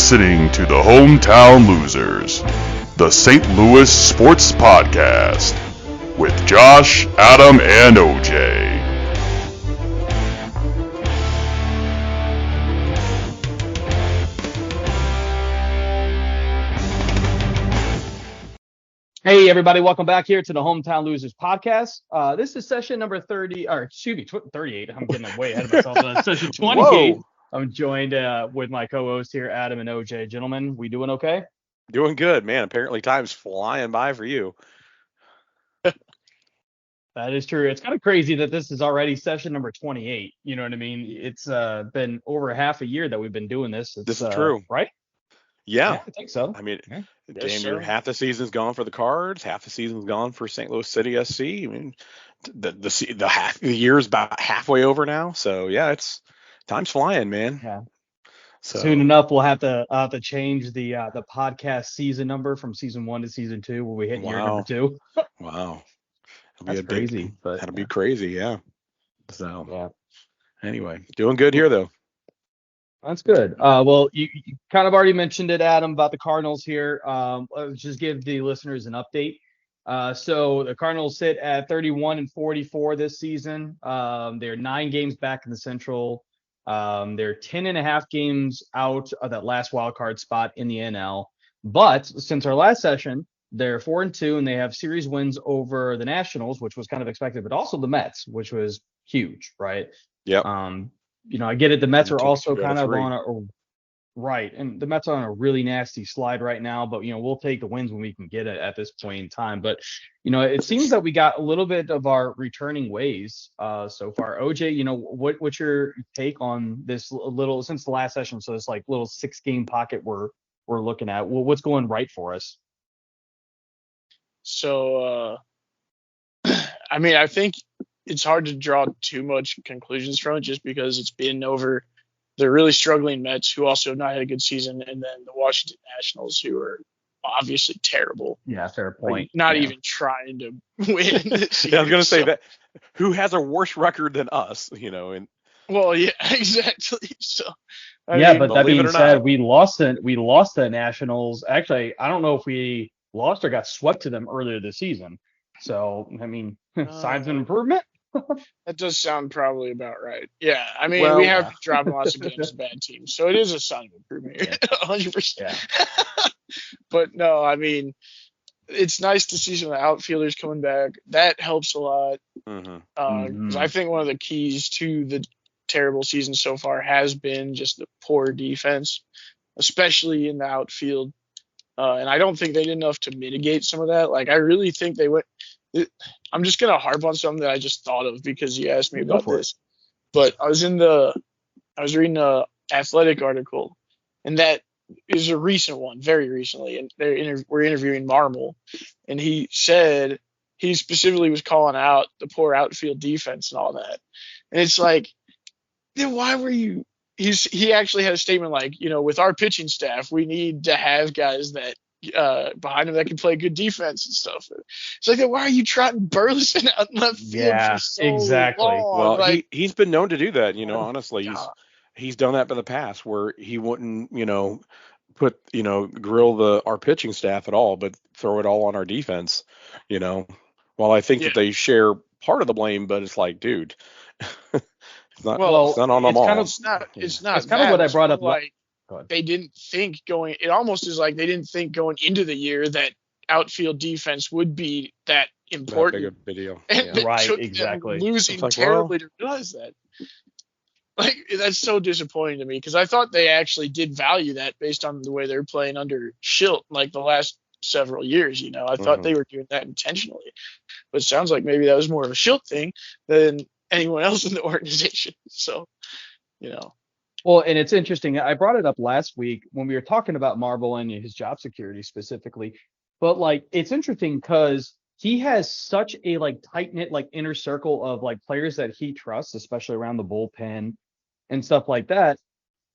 listening to the Hometown Losers, the St. Louis Sports Podcast, with Josh, Adam, and OJ. Hey everybody, welcome back here to the Hometown Losers Podcast. This is session number 38. I'm getting way ahead of myself. Session 28. Whoa. I'm joined with my co-host here, Adam and OJ. Gentlemen, we doing okay? Doing good, man. Apparently time's flying by for you. That is true. It's kind of crazy that this is already session number 28. You know what I mean? It's been over half a year that we've been doing this. This is true. Right? Yeah, I think so. I mean, damn near half the season's gone for the Cards, half the season's gone for St. Louis City SC. I mean, the half the year is about halfway over now. So yeah, it's time's flying, man. Yeah. So soon enough, we'll have to change the podcast season number from season 1 to season 2, where we hit year number 2. Wow, that's crazy. That'll be crazy, yeah. So yeah. Anyway, doing good here though. That's good. Well, you kind of already mentioned it, Adam, about the Cardinals here. Let's just give the listeners an update. So the Cardinals sit at 31-44 this season. They're 9 games back in the Central. They're 10.5 games out of that last wild card spot in the NL. But since our last session, they're 4-2, and they have series wins over the Nationals, which was kind of expected, but also the Mets, which was huge, right? Yeah. I get it. The Mets are also kind of on and the Mets are on a really nasty slide right now, but, we'll take the wins when we can get it at this point in time. But, it seems that we got a little bit of our returning ways so far. OJ, what's your take on this little, since the last session? So this like little 6-game pocket we're looking at. Well, what's going right for us? So, I think it's hard to draw too much conclusions from it, just because it's been over the really struggling Mets, who also have not had a good season, and then the Washington Nationals, who are obviously terrible. Yeah, fair point. Not even trying to win. Yeah, I was going to say that. Who has a worse record than us? Well, yeah, exactly. So. But that being said, we lost the Nationals. Actually, I don't know if we lost or got swept to them earlier this season. So, signs of improvement. That does sound probably about right. Yeah, we have dropped lots of games to bad teams, so it is a sign of improvement here, 100%. Yeah. But no, it's nice to see some of the outfielders coming back. That helps a lot. Mm-hmm. I think one of the keys to the terrible season so far has been just the poor defense, especially in the outfield. And I don't think they did enough to mitigate some of that. I really think they went. I'm just going to harp on something that I just thought of because you asked me about this. But I was reading a athletic article, and that is a recent one, very recently. And we're interviewing Marmol, and he said he specifically was calling out the poor outfield defense and all that. And it's like, then why were you? He actually had a statement like, with our pitching staff, we need to have guys that behind him that can play good defense and stuff. It's like, why are you trotting Burleson out in left field for so exactly. long? Well, he's been known to do that. Honestly, he's done that in the past where he wouldn't, grill our pitching staff at all, but throw it all on our defense. While I think that they share part of the blame, but it's like, dude. It's not on them all. It's not. It's kind of what I brought up. They didn't think going. It almost is like they didn't think going into the year that outfield defense would be that important. That big a deal. And right, exactly. Losing terribly to realize that. That's so disappointing to me, because I thought they actually did value that based on the way they're playing under Schilt, the last several years. I thought they were doing that intentionally, but it sounds like maybe that was more of a Schilt thing than anyone else in the organization. So, Well, and it's interesting. I brought it up last week when we were talking about Marble and his job security specifically. But it's interesting because he has such a tight knit inner circle of players that he trusts, especially around the bullpen and stuff like that.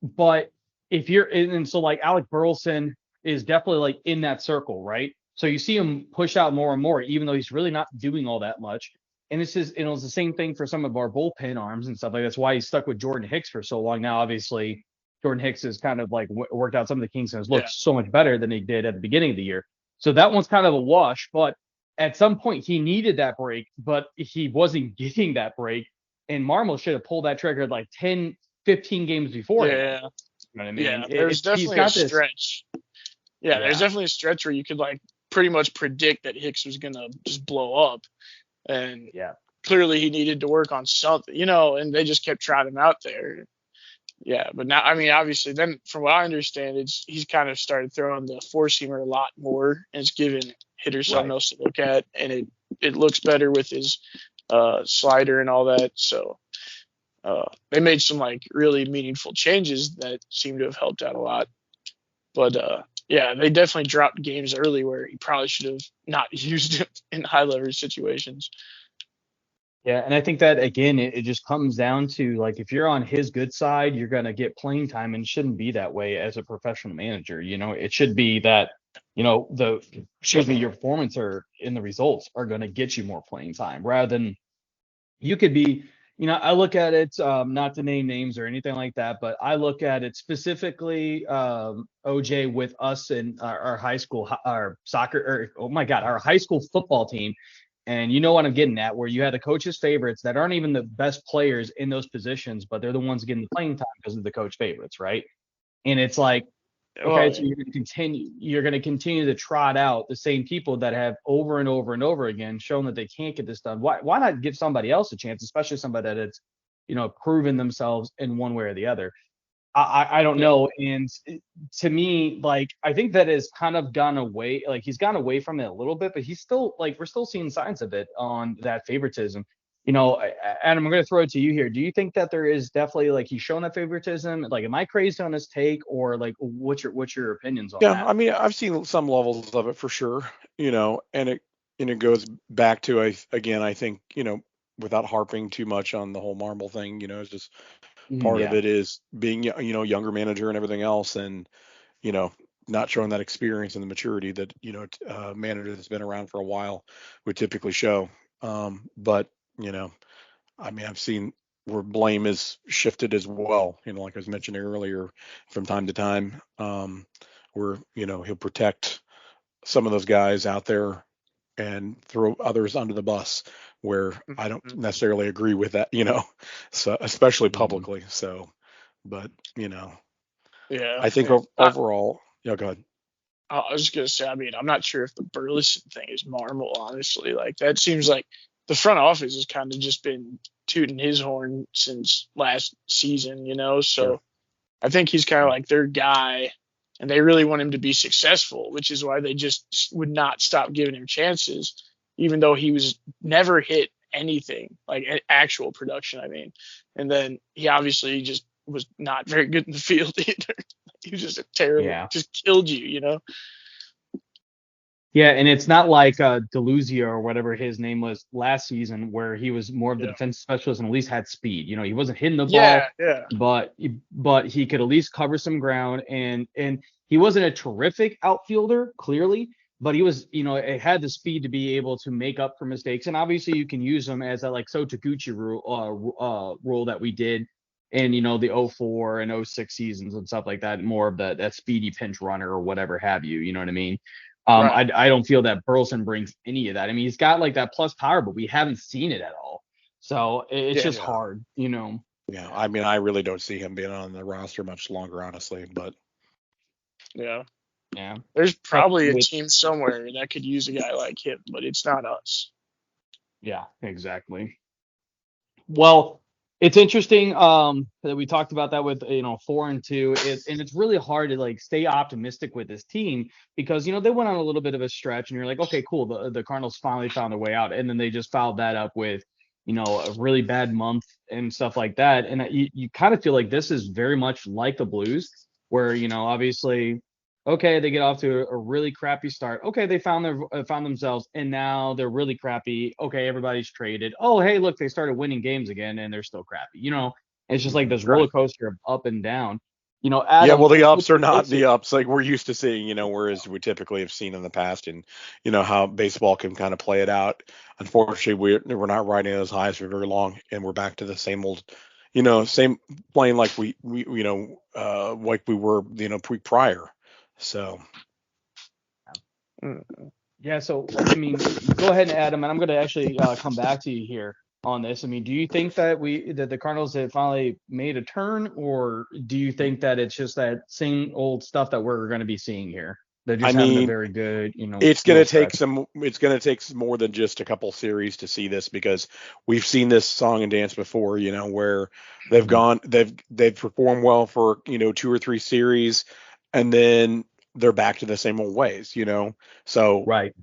But if you're so Alec Burleson is definitely in that circle, right? So you see him push out more and more, even though he's really not doing all that much. And it's just, it's the same thing for some of our bullpen arms and stuff like that. That's why he's stuck with Jordan Hicks for so long now. Obviously, Jordan Hicks has kind of like worked out some of the kinks and has looked so much better than he did at the beginning of the year. So that one's kind of a wash, but at some point he needed that break, but he wasn't getting that break. And Marmol should have pulled that trigger like 10, 15 games before. Yeah. You know what I mean? Yeah, there's definitely a stretch. Yeah, there's definitely a stretch where you could like pretty much predict that Hicks was gonna just blow up, and clearly he needed to work on something, and they just kept trotting him out there. Yeah, but now, I mean, obviously, then from what I understand, he's kind of started throwing the four-seamer a lot more, and it's giving hitters something else to look at, and it looks better with his slider and all that. So they made some like really meaningful changes that seem to have helped out a lot. But they definitely dropped games early where he probably should have not used it in high leverage situations. Yeah, and I think that again, it just comes down to like if you're on his good side, you're gonna get playing time, and it shouldn't be that way as a professional manager. It should be that your performance or in the results are gonna get you more playing time rather than you could be. I look at it, not to name names or anything like that, but I look at it specifically, OJ, with us and our high school, our soccer, or oh my God, our high school football team. And you know what I'm getting at, where you had the coach's favorites that aren't even the best players in those positions, but they're the ones getting the playing time because of the coach favorites, right? And it's like, okay, so you're going to continue to trot out the same people that have over and over and over again shown that they can't get this done. Why not give somebody else a chance, especially somebody that it's, proven themselves in one way or the other? I don't know. And to me, like, I think that has kind of gone away. Like, he's gone away from it a little bit, but he's still like, we're still seeing signs of it on that favoritism. Adam, I'm going to throw it to you here. Do you think that there is definitely like he's shown that favoritism? Like, am I crazy on his take, or like what's your opinions on that? Yeah, I mean, I've seen some levels of it for sure, and it goes back to I think, without harping too much on the whole Marmol thing, it's just part of it is being, younger manager and everything else, and not showing that experience and the maturity that a manager that's been around for a while would typically show. But I mean, I've seen where blame is shifted as well. Like I was mentioning earlier, from time to time, where he'll protect some of those guys out there and throw others under the bus, where I don't necessarily agree with that, so especially publicly. So, but I think overall, go ahead. I was just gonna say, I mean, I'm not sure if the Burleson thing is Marmol, honestly. Like, that seems like the front office has kind of just been tooting his horn since last season, So I think he's kind of like their guy, and they really want him to be successful, which is why they just would not stop giving him chances, even though he was never hit anything like actual production. I mean, and then he obviously just was not very good in the field either. He was just just killed you, Yeah, and it's not like Deluzio or whatever his name was last season, where he was more of the defensive specialist and at least had speed. He wasn't hitting the ball, but he could at least cover some ground, and he wasn't a terrific outfielder, clearly, but he was, it had the speed to be able to make up for mistakes. And obviously you can use him as a like Sotaguchi rule that we did in, the 04 and 06 seasons and stuff like that, more of that speedy pinch runner or whatever have you, you know what I mean? I don't feel that Burleson brings any of that. I mean, he's got like that plus power, but we haven't seen it at all. So it's just hard, Yeah, I mean, I really don't see him being on the roster much longer, honestly. But yeah, there's probably a team somewhere that could use a guy like him, but it's not us. Yeah, exactly. Well, it's interesting that we talked about that with 4-2, and it's really hard to like stay optimistic with this team because they went on a little bit of a stretch, and you're like, okay, cool, the Cardinals finally found their way out, and then they just followed that up with a really bad month and stuff like that, and you kind of feel like this is very much like the Blues, where obviously, okay, they get off to a really crappy start. Okay, they found themselves, and now they're really crappy. Okay, everybody's traded. Oh, hey, look, they started winning games again, and they're still crappy. It's just like this roller coaster of up and down. Adam, well, the ups are not the ups like we're used to seeing, whereas we typically have seen in the past, and how baseball can kind of play it out. Unfortunately, we're not riding those highs for very long, and we're back to the same old, same playing like we like we were, prior. So. Yeah, so I mean, go ahead, Adam, and I'm going to actually come back to you here on this. I mean, do you think that the Cardinals have finally made a turn, or do you think that it's just that same old stuff that we're going to be seeing here? They're I just having a mean, very good, it's going little to take stretch. it's going to take more than just a couple series to see this, because we've seen this song and dance before, where they've Mhm. gone, they've performed well for, 2 or 3 series, and then they're back to the same old ways, So Right.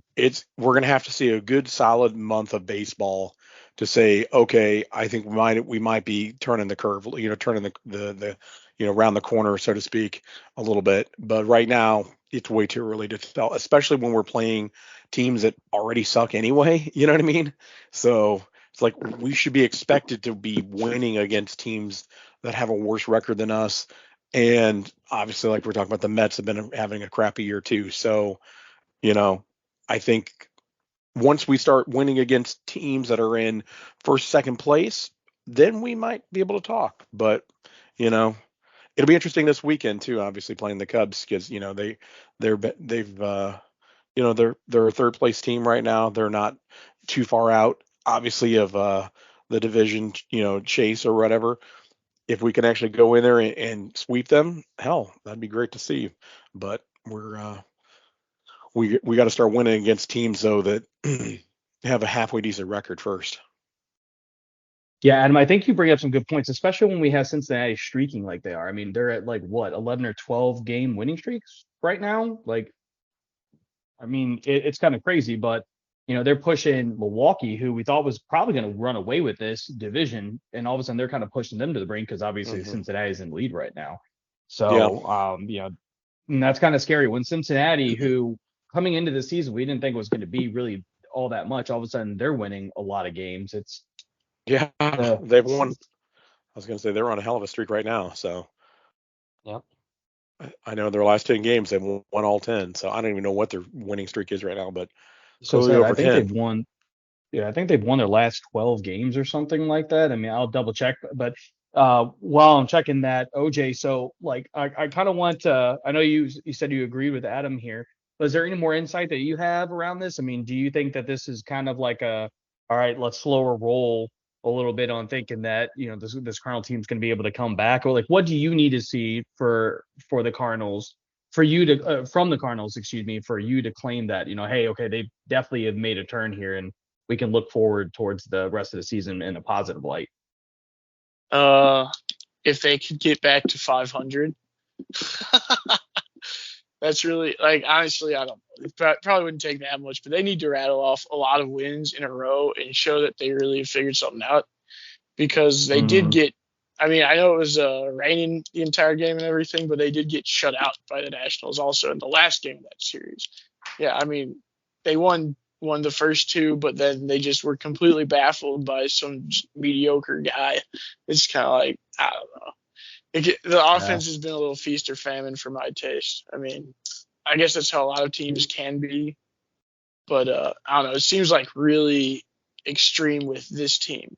we're going to have to see a good solid month of baseball to say, okay, I think we might be turning the curve, turning the around the corner, so to speak, a little bit. But right now, it's way too early to tell, especially when we're playing teams that already suck anyway. You know what I mean? So it's like we should be expected to be winning against teams that have a worse record than us. And obviously, like we're talking about, the Mets have been having a crappy year too. So, you know, I think once we start winning against teams that are in first, second place, then we might be able to talk. But, you know, it'll be interesting this weekend too, obviously playing the Cubs, because, they've they're a third place team right now. They're not too far out, obviously, of the division, chase or whatever. If we can actually go in there and sweep them, hell, that'd be great to see. But we got to start winning against teams though that have a halfway decent record first. Yeah, Adam, I think you bring up some good points, especially when we have Cincinnati streaking like they are. I mean, they're at like what, 11 or 12 game winning streaks right now? Like, I mean, it's kind of crazy, but they're pushing Milwaukee, who we thought was probably going to run away with this division, and all of a sudden they're kind of pushing them to the brink because obviously Hmm. Cincinnati's in the lead right now. Yeah, So, and that's kind of scary when Cincinnati, who coming into the season we didn't think was going to be really all that much, all of a sudden they're winning a lot of games. It's yeah, uh, they've won. I was going to say they're on a hell of a streak right now. So yeah. I know their last 10 games they've won all 10. So I don't even know what their winning streak is right now, but So clearly sad. I over think 10. they've won. Yeah, I think they've won their last 12 games or something like that. I mean, I'll double check, but while I'm checking that, OJ, so like I kind of want to, I know you said you agreed with Adam here, but is there any more insight that you have around this? I mean, do you think that this is kind of like all right, let's slow a roll a little bit on thinking that, this Cardinal team's going to be able to come back, or like what do you need to see for the Cardinals, for you to from the Cardinals, excuse me, for you to claim that, hey, okay, they definitely have made a turn here and we can look forward towards the rest of the season in a positive light? If they could get back to 500, that's really, like, honestly, I don't know. It probably wouldn't take that much, but they need to rattle off a lot of wins in a row and show that they really have figured something out, because they did Mm-hmm. get, I mean, I know it was raining the entire game and everything, but they did get shut out by the Nationals also in the last game of that series. Yeah, I mean, they won the first two, but then they just were completely baffled by some mediocre guy. It's kind of like, I don't know. The Yeah. offense has been a little feast or famine for my taste. I mean, I guess that's how a lot of teams can be, but I don't know. It seems like really extreme with this team,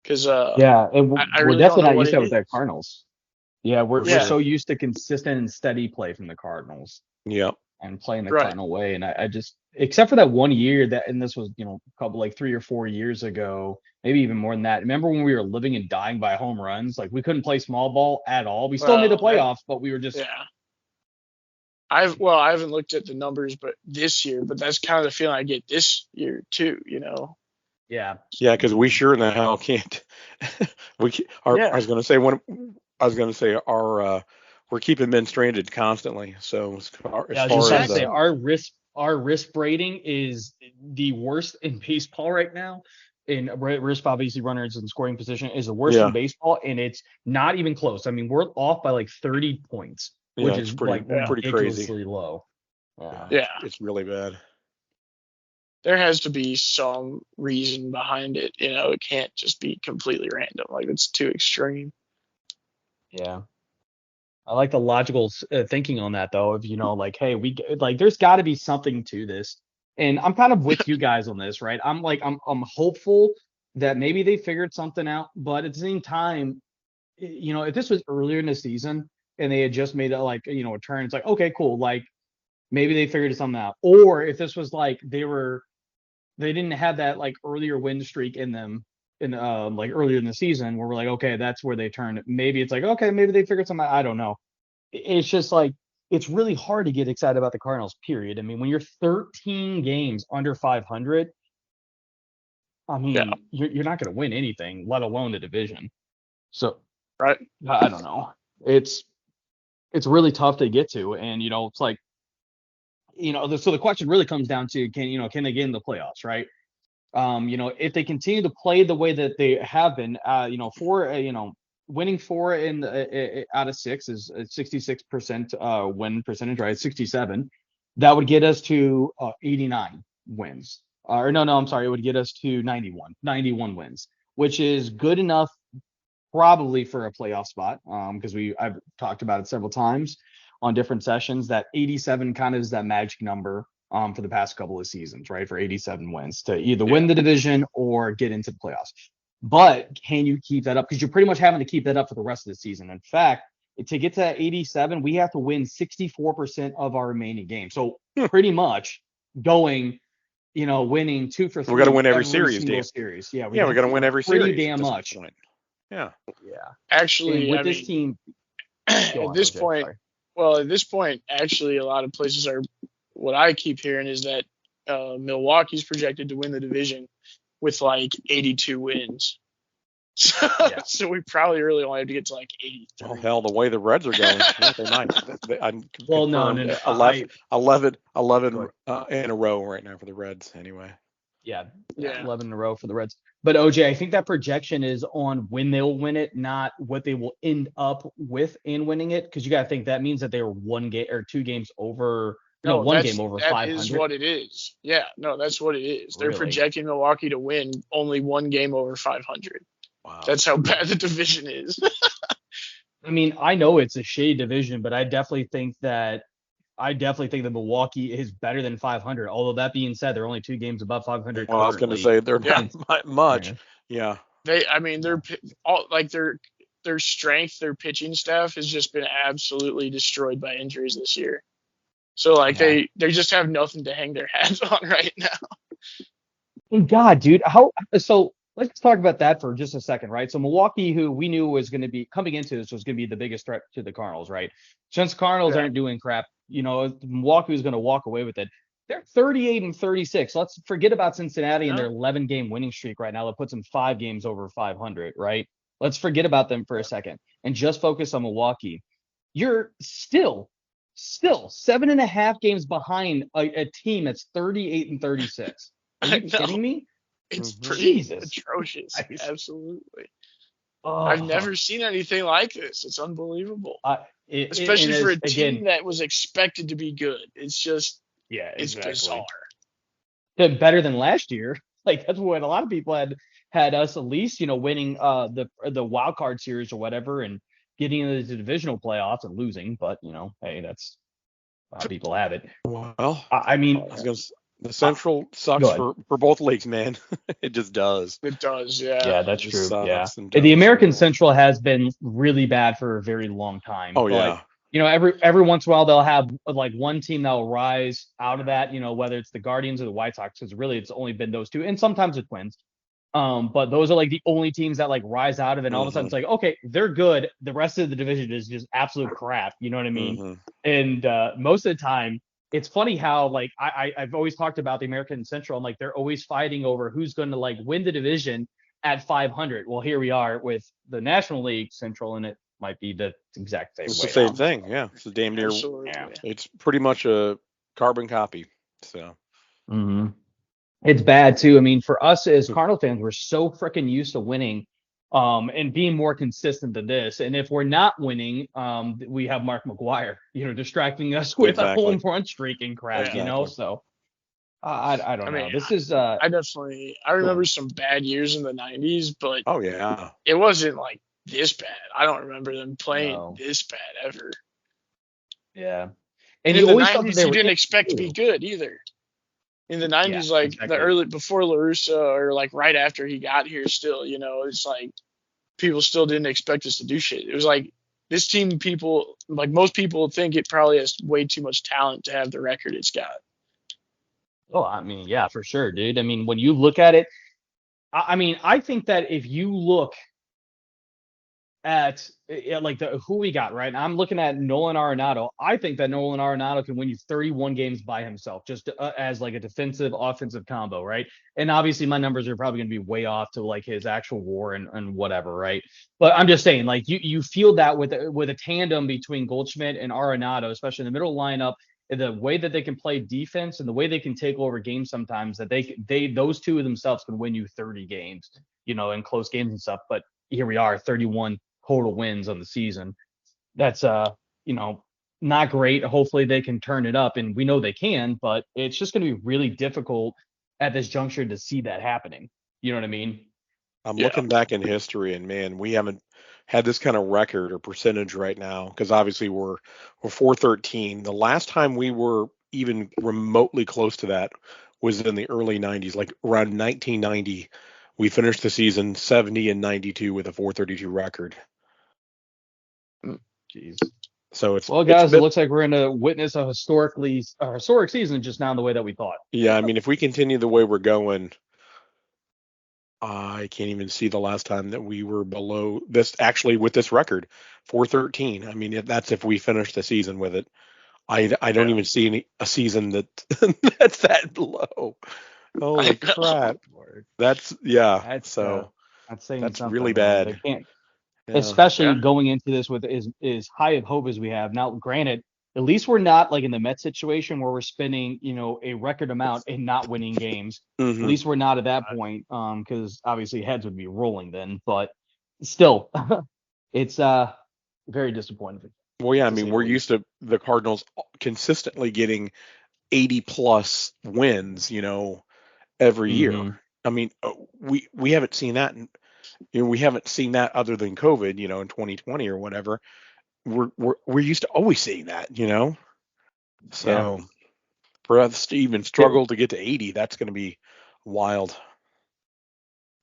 because Yeah, I we're really don't definitely know not what used to it that with the is. Cardinals. Yeah, we're For we're Yeah, sure. so used to consistent and steady play from the Cardinals Yeah. and playing the right. Cardinal way. And I just, except for that one year that, and this was, a couple like 3 or 4 years ago, maybe even more than that. Remember when we were living and dying by home runs? Like we couldn't play small ball at all. We still made the Well, that, playoffs, but we were just, yeah. I haven't looked at the numbers, but this year, but that's kind of the feeling I get this year too. yeah. Yeah, because we sure in the hell can't. I Yeah, was going to say when I was going to say we're keeping men stranded constantly. So as Yeah, I was just far about as to say exactly. our risk rating is the worst in baseball right now. In risk, obviously, runners in scoring position is the worst in yeah, baseball, and it's not even close. I mean, we're off by like 30 points, yeah, which it's is like Yeah, pretty crazy. ridiculously low. Yeah, Yeah. yeah. it's really bad. There has to be some reason behind it. It can't just be completely random. Like, it's too extreme. Yeah. I like the logical thinking on that though. Of like, hey, like, there's got to be something to this, and I'm kind of with you guys on this, right? I'm hopeful that maybe they figured something out, but at the same time, if this was earlier in the season and they had just made a turn, it's like, okay, cool. Like maybe they figured something out. Or if this was like they didn't have that like earlier win streak in them in like earlier in the season where we're like, okay, that's where they turned. Maybe it's like, okay, maybe they figured something out. I don't know. It's just like it's really hard to get excited about the Cardinals, period. I mean, when you're 13 games under 500, I mean, you're not going to win anything, let alone the division. So, right. I don't know. It's really tough to get to, and it's like, so the question really comes down to can they get in the playoffs, right? If they continue to play the way that they have been, winning 4 out of 6 is 66% win percentage, right? 67. That would get us to 89 wins. I'm sorry, it would get us to 91 wins, which is good enough probably for a playoff spot. Because I've talked about it several times on different sessions that 87 kind of is that magic number for the past couple of seasons, right? For 87 wins to either win the division or get into the playoffs. But can you keep that up? Because you're pretty much having to keep that up for the rest of the season. In fact, to get to that 87, we have to win 64% of our remaining games. So pretty much going, winning 2 for 3. We got to win every series, Dave. Series. Yeah, we got to win every series. Pretty damn much. Point. Yeah. Actually, with this team, at this point, actually, a lot of places are. What I keep hearing is that Milwaukee's projected to win the division with like 82 wins. So we probably really only have to get to like 83. Well, hell, the way the Reds are going, they might. Well, no. 11 in a row right now for the Reds, anyway. Yeah, 11 in a row for the Reds. But OJ, I think that projection is on when they'll win it, not what they will end up with in winning it. Because you got to think that means that they were 1 game or 2 games over. No, 1 game over 500. That is what it is. Yeah, no, that's what it is. They're Really? projecting Milwaukee to win only 1 game over 500. Wow. That's how bad the division is. I mean, I know it's a shady division, but I definitely think that Milwaukee is better than 500. Although that being said, they're only 2 games above 500. Well, I was going to say they're not much. Yeah. They're all like their strength, their pitching staff has just been absolutely destroyed by injuries this year. So like they just have nothing to hang their hats on right now. God, dude, so let's talk about that for just a second, right? So Milwaukee, who we knew was going to be coming into this, was going to be the biggest threat to the Cardinals, right? Since Cardinals aren't doing crap, Milwaukee was going to walk away with it. They're 38-36. Let's forget about Cincinnati and their 11-game winning streak right now. That puts them 5 games over 500, right? Let's forget about them for a second and just focus on Milwaukee. You're still 7.5 games behind a team that's 38-36. Are you kidding me? It's pretty atrocious. Absolutely. I've never seen anything like this. It's unbelievable. Especially for a team that was expected to be good. It's just, it's bizarre. Better than last year. Like that's what a lot of people had us at least, winning the wild card series or whatever and getting into the divisional playoffs and losing. But, hey, that's how people have it. Well, I mean, the Central sucks for both leagues, man. It just does. It does, yeah. Yeah, that's true. Yeah. The American Central has been really bad for a very long time. Oh, yeah. Every once in a while they'll have like one team that will rise out of that, whether it's the Guardians or the White Sox, because really it's only been those two, and sometimes the Twins. But those are like the only teams that like rise out of it, and all of a sudden it's like, okay, they're good. The rest of the division is just absolute crap. You know what I mean? And most of the time, it's funny how like I've always talked about the American Central, and like they're always fighting over who's going to like win the division at 500. Well, here we are with the National League Central, and it might be the exact same way. It's the same thing, yeah. It's a damn near. Yeah. It's pretty much a carbon copy. So. It's bad too. I mean, for us as Cardinal fans, we're so freaking used to winning, and being more consistent than this. And if we're not winning, we have Mark McGwire, distracting us with a home run streak and crap, So I don't know. This is I remember some bad years in the 90s, but it wasn't like this bad. I don't remember them playing this bad ever. Yeah, and in the 90s, you didn't expect to be good either. In the 90s, the early before La Russa or like right after he got here, still, it's like people still didn't expect us to do shit. It was like this team, most people think it probably has way too much talent to have the record it's got. Oh, I mean, yeah, for sure, dude. I mean, when you look at it, I mean, I think that if you look at like who we got, right? I'm looking at Nolan Arenado. I think that Nolan Arenado can win you 31 games by himself, just as like a defensive offensive combo, right? And obviously my numbers are probably going to be way off to like his actual WAR and whatever, right? But I'm just saying, like you feel that with a tandem between Goldschmidt and Arenado, especially in the middle lineup, the way that they can play defense and the way they can take over games sometimes, that they those two of themselves can win you 30 games, in close games and stuff. But here we are, 31 total wins on the season. That's not great. Hopefully they can turn it up, and we know they can, but it's just going to be really difficult at this juncture to see that happening. You know what I mean? I'm looking back in history, and man, we haven't had this kind of record or percentage right now, because obviously we're 413. The last time we were even remotely close to that was in the early 90s, like around 1990. We finished the season 70-92 with a 432 record. Jeez. So guys, it looks like we're going to witness a historic season just now in the way that we thought. Yeah, I mean, if we continue the way we're going, I can't even see the last time that we were below this, actually, with this record, 413. I mean, that's if we finish the season with it. I don't even see a season that's that low. Holy crap. That's really bad. They can't, especially going into this with as high of hope as we have. Now, granted, at least we're not like in the Mets situation where we're spending, a record amount and not winning games. Mm-hmm. At least we're not at that point, because obviously heads would be rolling then. But still, it's very disappointing. Well, yeah, I mean, we're used to the Cardinals consistently getting 80 plus wins, every year. I mean, we haven't seen that. We haven't seen that other than COVID, in 2020 or whatever. We're used to always seeing that, So for us to even struggle to get to 80, that's going to be wild.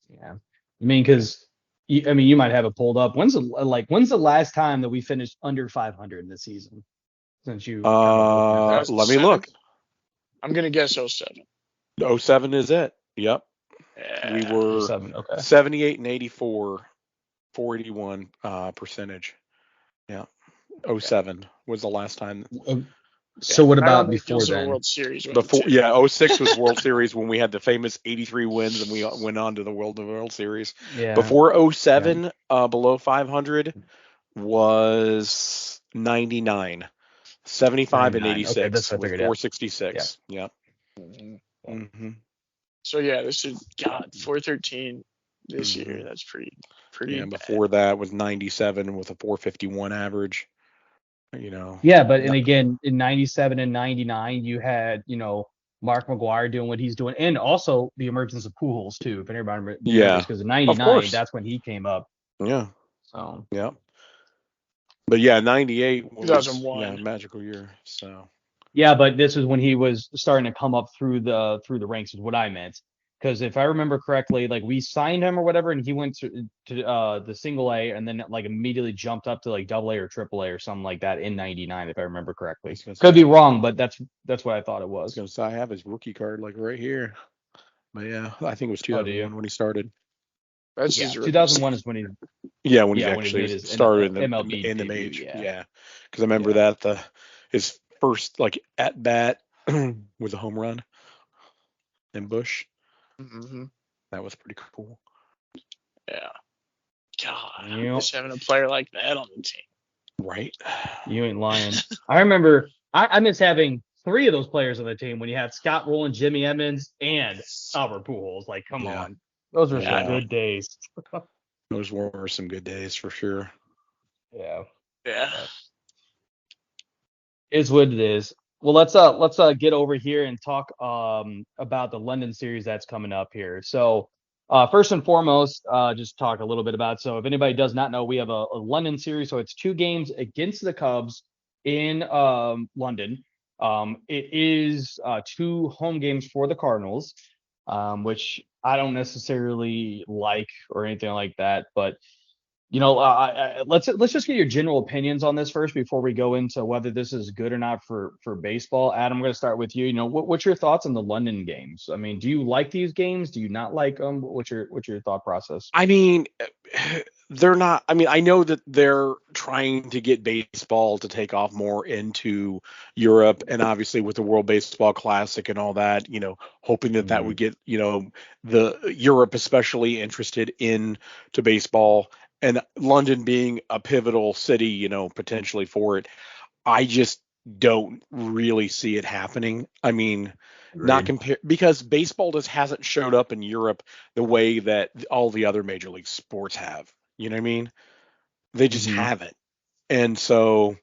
Yeah, I mean, because you might have it pulled up. When's the last time that we finished under 500 in the season? Since you let me look. I'm gonna guess 07. 07 is it? Yep. Yeah, we were 78 and 84, 481 percentage. Yeah. 07 was the last time. So what about before then? World Series. 06 was World Series when we had the famous 83 wins and we went on to the World Series. Yeah. Before 07, below 500 was 99, 75 and 86 with 466. Yeah. Mm-hmm. So this is 413 this year. That's pretty. Yeah. Before that was 97 with a 451 average. Yeah, but and again, in 97 and 99, you had, Mark McGwire doing what he's doing, and also the emergence of Pujols too. If anybody remembers, because in 99, that's when he came up. Yeah. So. Yeah. But 98 was 2001, magical year. So. Yeah, but this is when he was starting to come up through the ranks, is what I meant. Because if I remember correctly, like we signed him or whatever, and he went to the single A, and then like immediately jumped up to like double A or triple A or something like that in 99, if I remember correctly. Could be wrong, but that's what I thought it was. I have his rookie card like right here. But yeah, I think it was 2001 when he started. That's 2001 is when he. Yeah, when he actually started in the major. Yeah, because I remember that his first like at bat was a home run in Busch. Mm-hmm. That was pretty cool. Yeah. God, I miss having a player like that on the team. Right. You ain't lying. I remember I miss having 3 of those players on the team when you had Scott Rowland, Jimmy Edmonds, and Albert Pujols. Like, come on. Those were some good days. Those were some good days for sure. Yeah. Yeah. It's what it is. Well, let's get over here and talk about the London series that's coming up here. So first and foremost, just talk a little bit about. So if anybody does not know, we have a London series. So it's 2 games against the Cubs in London. It is 2 home games for the Cardinals, which I don't necessarily like or anything like that, but Let's just get your general opinions on this first before we go into whether this is good or not for baseball. Adam, I'm going to start with you. What's your thoughts on the London games? I mean, do you like these games? Do you not like them? What's your thought process? I mean, they're not. I mean, I know that they're trying to get baseball to take off more into Europe, and obviously with the World Baseball Classic and all that, hoping that would get the Europe especially interested in to baseball, and London being a pivotal city, potentially for it. I just don't really see it happening. I mean, not compare because baseball just hasn't showed up in Europe the way that all the other major league sports have. You know what I mean? They just haven't. And so,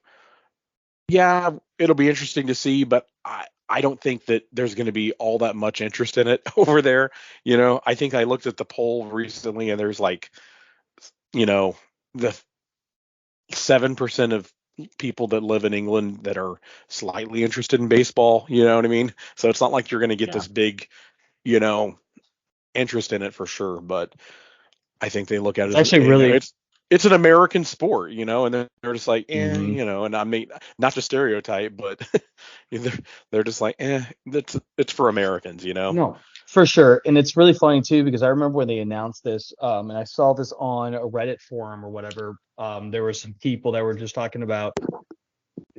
yeah, it'll be interesting to see, but I don't think that there's going to be all that much interest in it over there. I think I looked at the poll recently and there's like, the 7% of people that live in England that are slightly interested in baseball, you know what I mean? So it's not like you're going to get this big, interest in it for sure, but I think they look at it It's as actually really it's an American sport, and they're just like, and I mean, not to stereotype, but they're just like, it's for Americans, No, for sure. And it's really funny too, because I remember when they announced this, and I saw this on a Reddit forum or whatever. There were some people that were just talking about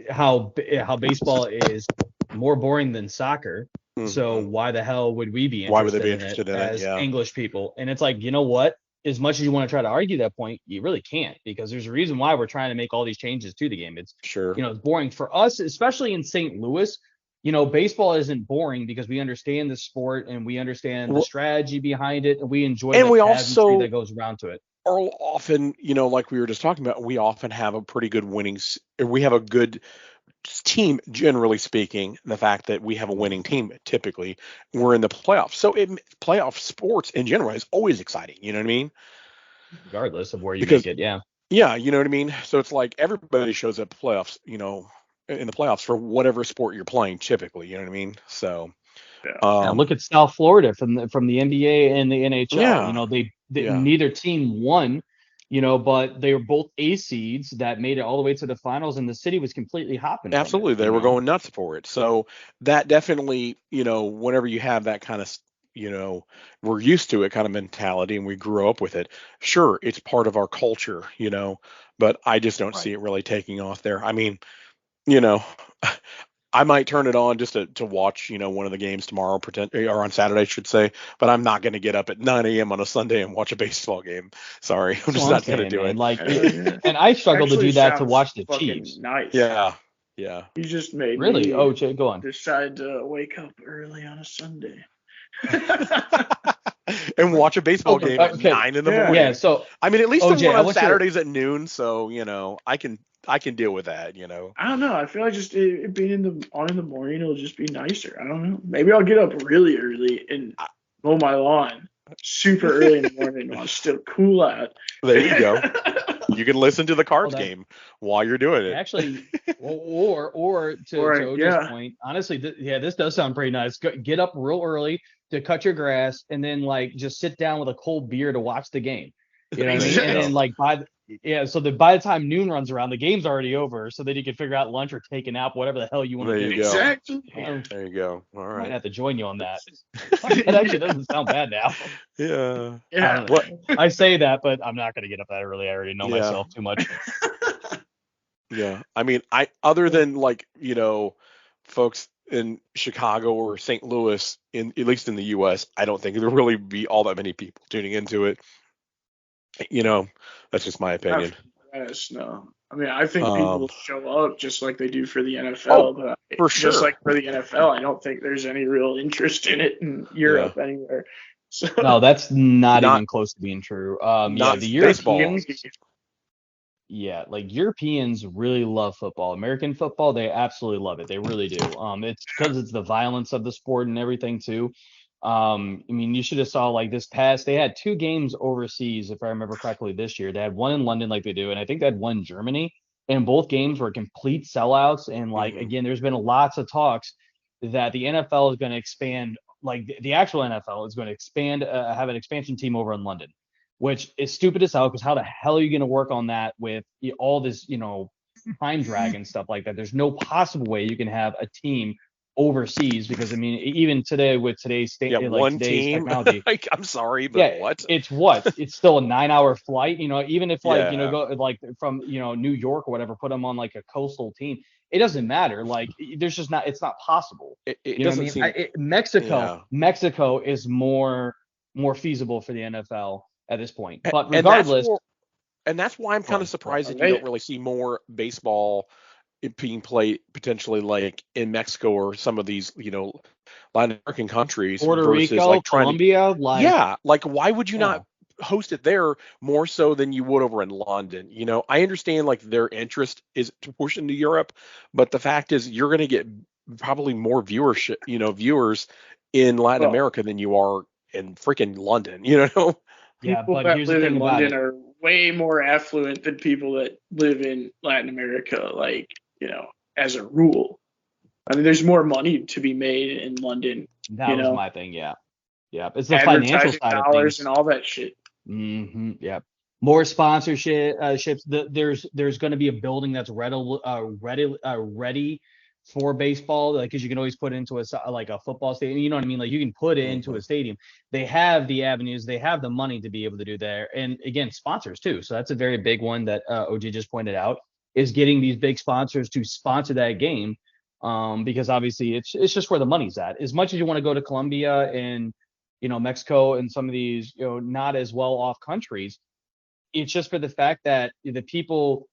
how baseball is more boring than soccer. So why the hell would we be Why would they be interested in it interested in it? as Yeah. English people? And it's like, you know what? As much as you want to try to argue that point, you really can't, because there's a reason why we're trying to make all these changes to the game. It's Sure. it's boring for us, especially in St. Louis. Baseball isn't boring because we understand the sport and we understand the strategy behind it, and we enjoy the chemistry that goes around to it. Are often, like we were just talking about, we often have a pretty good we have a good team, generally speaking. The fact that we have a winning team, typically we're in the playoffs. So playoff sports in general is always exciting. You know what I mean? Regardless of where you make it. Yeah. Yeah. You know what I mean? So it's like everybody shows up playoffs, in the playoffs for whatever sport you're playing typically. You know what I mean? So. And look at South Florida from the NBA and the NHL. Yeah. They neither team won, but they were both A seeds that made it all the way to the finals, and the city was completely hopping. Absolutely, they were going nuts for it. So that definitely, whenever you have that kind of, we're used to it kind of mentality, and we grew up with it. Sure, it's part of our culture, but I just don't see it really taking off there. I mean, I might turn it on just to watch, one of the games tomorrow, or on Saturday, I should say. But I'm not going to get up at 9 a.m. on a Sunday and watch a baseball game. Sorry, I'm just not going to do it. And I struggle to do that to watch the Chiefs. Nice. Yeah. You just made me Jay, go on. Decide to wake up early on a Sunday. And watch a baseball game at 9 in the morning. Yeah. So I mean, at least I'm on Saturdays at noon, so I can deal with that, I don't know. I feel like just it being in the morning will just be nicer. I don't know. Maybe I'll get up really early and mow my lawn super early in the morning while it's still cool out. There you go. You can listen to the Cards game while you're doing it. Actually, or to OJ's point, honestly, this does sound pretty nice. Get up real early to cut your grass, and then just sit down with a cold beer to watch the game. You know what I mean? And then so that by the time noon runs around, the game's already over, so that you can figure out lunch or take a nap, whatever the hell you want to do. Exactly. There you go. All right. I might have to join you on that. That actually doesn't sound bad now. Yeah. I say that, but I'm not going to get up that early. I already know myself too much. Yeah. I mean, other than folks in Chicago or St. Louis, at least in the U.S., I don't think there'll really be all that many people tuning into it. That's just my opinion. Yes, no. I mean, I think people will show up just like they do for the NFL. But for sure. Just like for the NFL, I don't think there's any real interest in it in Europe anywhere. So, no, that's not even close to being true. The Europeans. Europeans really love football. American football, they absolutely love it. They really do. It's because it's the violence of the sport and everything too. I mean, you should have saw they had 2 games overseas, if I remember correctly, this year. They had one in London like they do, and I think they had one in Germany, and both games were complete sellouts. And again, there's been lots of talks that the NFL is going to expand, the actual NFL is going to expand, have an expansion team over in London. which is stupid as hell, because how the hell are you going to work on that with all this, time drag and stuff like that? There's no possible way you can have a team overseas, because I mean, even today with today's state, one today's team. technology, Like, I'm sorry, but what? it's still a 9-hour flight, even if go from New York or whatever, put them on like a coastal team, it doesn't matter. Like, there's just not, it's not possible. It doesn't seem. Mexico is more feasible for the NFL at this point, but And that's regardless. And that's why I'm kind of surprised that you don't really see more baseball being played potentially like in Mexico or some of these, Latin American countries, Puerto versus Rico, like Colombia, like why would you not host it there more so than you would over in London? I understand like their interest is to push into Europe, but the fact is you're going to get probably more viewership, viewers in Latin America than you are in freaking London, Yeah, people but that here's live the thing in about London it. are way more affluent than people that live in Latin America, like, as a rule. I mean, there's more money to be made in London. That was my thing, yeah. Yeah, it's the financial side of dollars things. And all that shit. Mm-hmm, yeah. More sponsorship ships. There's going to be a building that's ready for baseball, like, because you can always put it into a football stadium. You know what I mean? Like, you can put it into a stadium. They have the avenues, they have the money to be able to do there, and again, sponsors too. So that's a very big one that OJ just pointed out, is getting these big sponsors to sponsor that game, because obviously it's just where the money's at. As much as you want to go to Colombia and Mexico and some of these not as well off countries, it's just for the fact that the people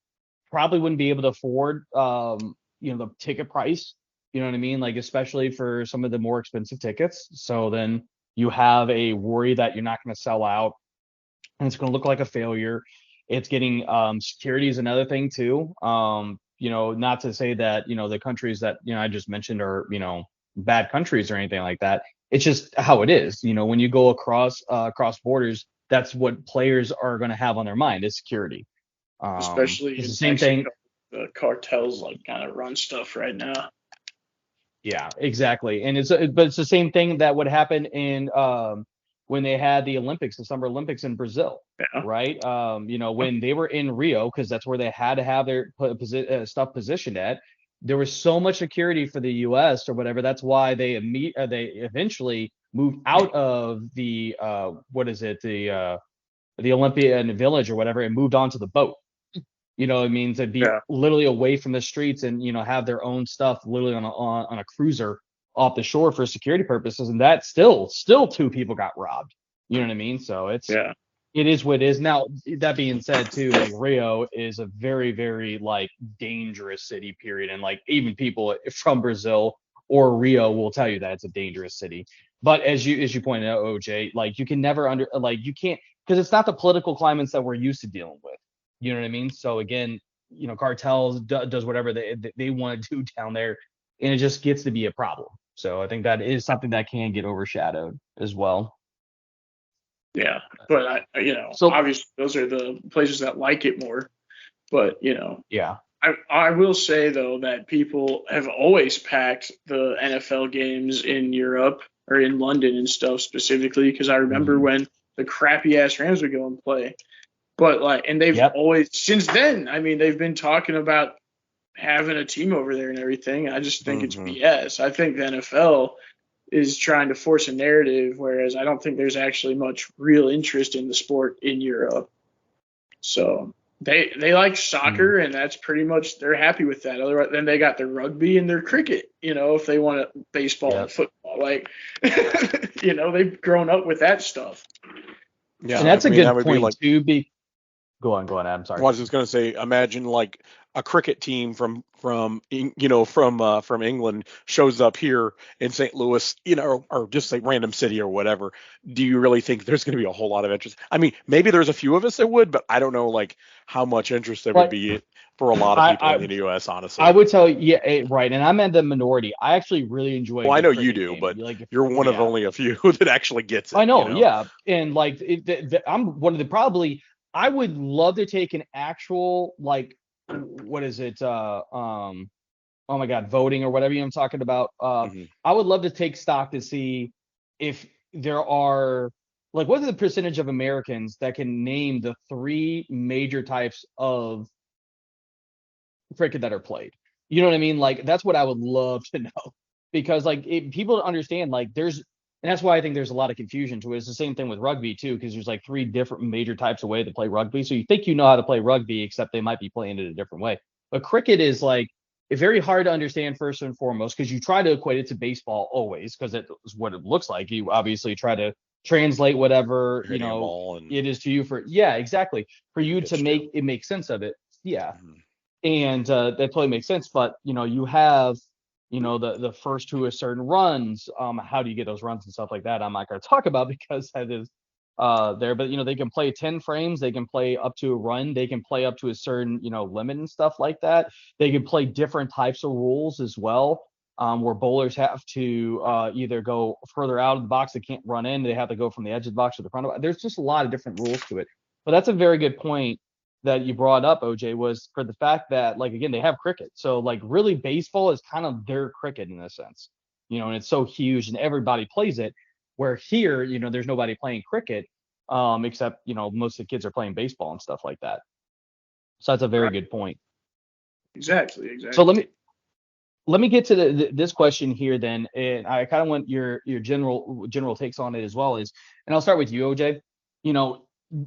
probably wouldn't be able to afford the ticket price, you know what I mean? Like, especially for some of the more expensive tickets. So then you have a worry that you're not going to sell out and it's going to look like a failure. It's getting security is another thing too. Not to say that, the countries that, I just mentioned are, bad countries or anything like that. It's just how it is. When you go across borders, that's what players are going to have on their mind, is security. Especially it's in the same Mexico, thing. the cartels kind of run stuff right now. Yeah, exactly. And but it's the same thing that would happen in when they had the Olympics, the Summer Olympics in Brazil, right? When they were in Rio, because that's where they had to have their stuff positioned at. There was so much security for the U.S. or whatever. That's why they eventually moved out of the the Olympian Village or whatever, and moved on to the boat. It means to be literally away from the streets and, have their own stuff literally on a cruiser off the shore for security purposes. And that still 2 people got robbed. You know what I mean? So it is what it is. Now, that being said too, like, Rio is a very, very dangerous city, period. And even people from Brazil or Rio will tell you that it's a dangerous city. But as you pointed out, OJ, you can never you can't, because it's not the political climates that we're used to dealing with. You know what I mean? So again, cartels does whatever they want to do down there, and it just gets to be a problem. So I think that is something that can get overshadowed as well. Yeah, but so obviously those are the places that like it more. But I will say though that people have always packed the NFL games in Europe or in London and stuff specifically, because I remember when the crappy ass Rams would go and play. But and they've always, since then, I mean, they've been talking about having a team over there and everything. I just think it's BS. I think the NFL is trying to force a narrative, whereas I don't think there's actually much real interest in the sport in Europe. So they like soccer, and that's pretty much, they're happy with that. Otherwise, then they got their rugby and their cricket, if they want baseball and football. They've grown up with that stuff. Yeah, and that's a good point too. Go on, Adam. Sorry. I was just going to say, imagine a cricket team from England shows up here in St. Louis, or just a random city or whatever. Do you really think there's going to be a whole lot of interest? I mean, maybe there's a few of us that would, but I don't know how much interest there would be for a lot of people in the U.S. Honestly, I would tell you, right, and I'm in the minority. I actually really enjoy. Well, I know you do, but you're one of only a few that actually gets it. I know, yeah, and I'm one of the probably. I would love to take an actual what is it? Oh my God, voting or whatever I'm talking about. I would love to take stock to see if there are like, what are the percentage of Americans that can name the 3 major types of cricket that are played? You know what I mean? Like, that's what I would love to know, because like people don't understand, like and that's why I think there's a lot of confusion to it. It's the same thing with rugby too, because there's like 3 different major types of way to play rugby. So you think you know how to play rugby, except they might be playing it a different way. But cricket is like, it's very hard to understand first and foremost, because you try to equate it to baseball always, because it's what it looks like. You obviously try to translate whatever it is to you exactly, for you to make sense of it. Yeah. Mm-hmm. And that totally makes sense. But you have the first to a certain runs. How do you get those runs and stuff like that? I'm not going to talk about, because that is there. But they can play 10 frames, they can play up to a run, they can play up to a certain limit and stuff like that. They can play different types of rules as well, where bowlers have to either go further out of the box, they can't run in, they have to go from the edge of the box to the front of it. There's just a lot of different rules to it. But that's a very good point that you brought up, OJ, was for the fact that, like, again, they have cricket. So like really baseball is kind of their cricket in a sense, and it's so huge and everybody plays it, where here, there's nobody playing cricket, except, most of the kids are playing baseball and stuff like that. So that's a very good point. Exactly. So let me get to this question here then. And I kind of want your general takes on it as well, and I'll start with you, OJ.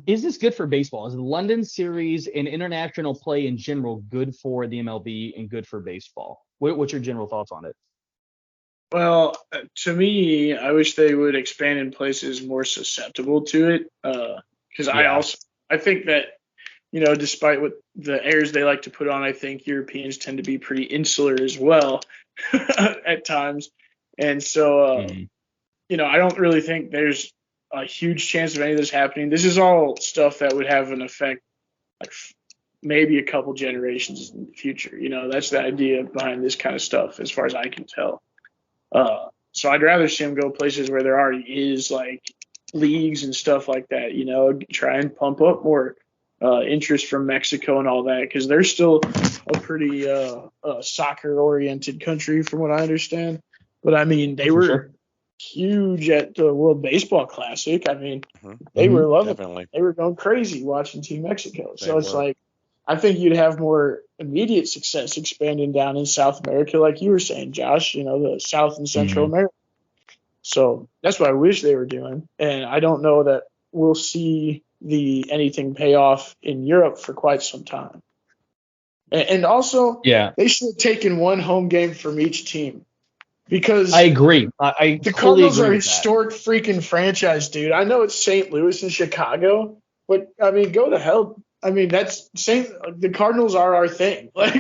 Is this good for baseball? Is the London series and international play in general good for the MLB and good for baseball? What's your general thoughts on it? Well, to me, I wish they would expand in places more susceptible to it. Because I think that, despite what the airs they like to put on, I think Europeans tend to be pretty insular as well at times. And so, I don't really think there's a huge chance of any of this happening. This is all stuff that would have an effect, like maybe a couple generations in the future. That's the idea behind this kind of stuff, as far as I can tell. So I'd rather see them go places where there already is like leagues and stuff like that. Try and pump up more interest from Mexico and all that, because they're still a pretty soccer-oriented country, from what I understand. But I mean, they were huge at the World Baseball Classic. I mean, they were loving it. They were going crazy watching Team Mexico. So it's like, I think you'd have more immediate success expanding down in South America, like you were saying, Josh, the South and Central America. So that's what I wish they were doing. And I don't know that we'll see anything pay off in Europe for quite some time. And also, they should have taken one home game from each team. Because I agree. The Cardinals are a historic freaking franchise, dude. I know it's St. Louis and Chicago, but I mean, go to hell. I mean, the Cardinals are our thing. Like,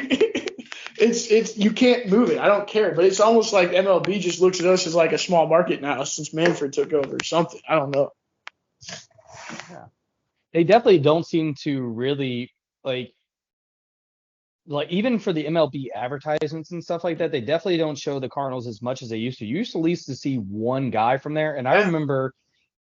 it's you can't move it. I don't care. But it's almost like MLB just looks at us as like a small market now since Manfred took over or something. I don't know. Yeah. They definitely don't seem to really like even for the MLB advertisements and stuff like that, they definitely don't show the Cardinals as much as they used to. You used to at least to see one guy from there. And I remember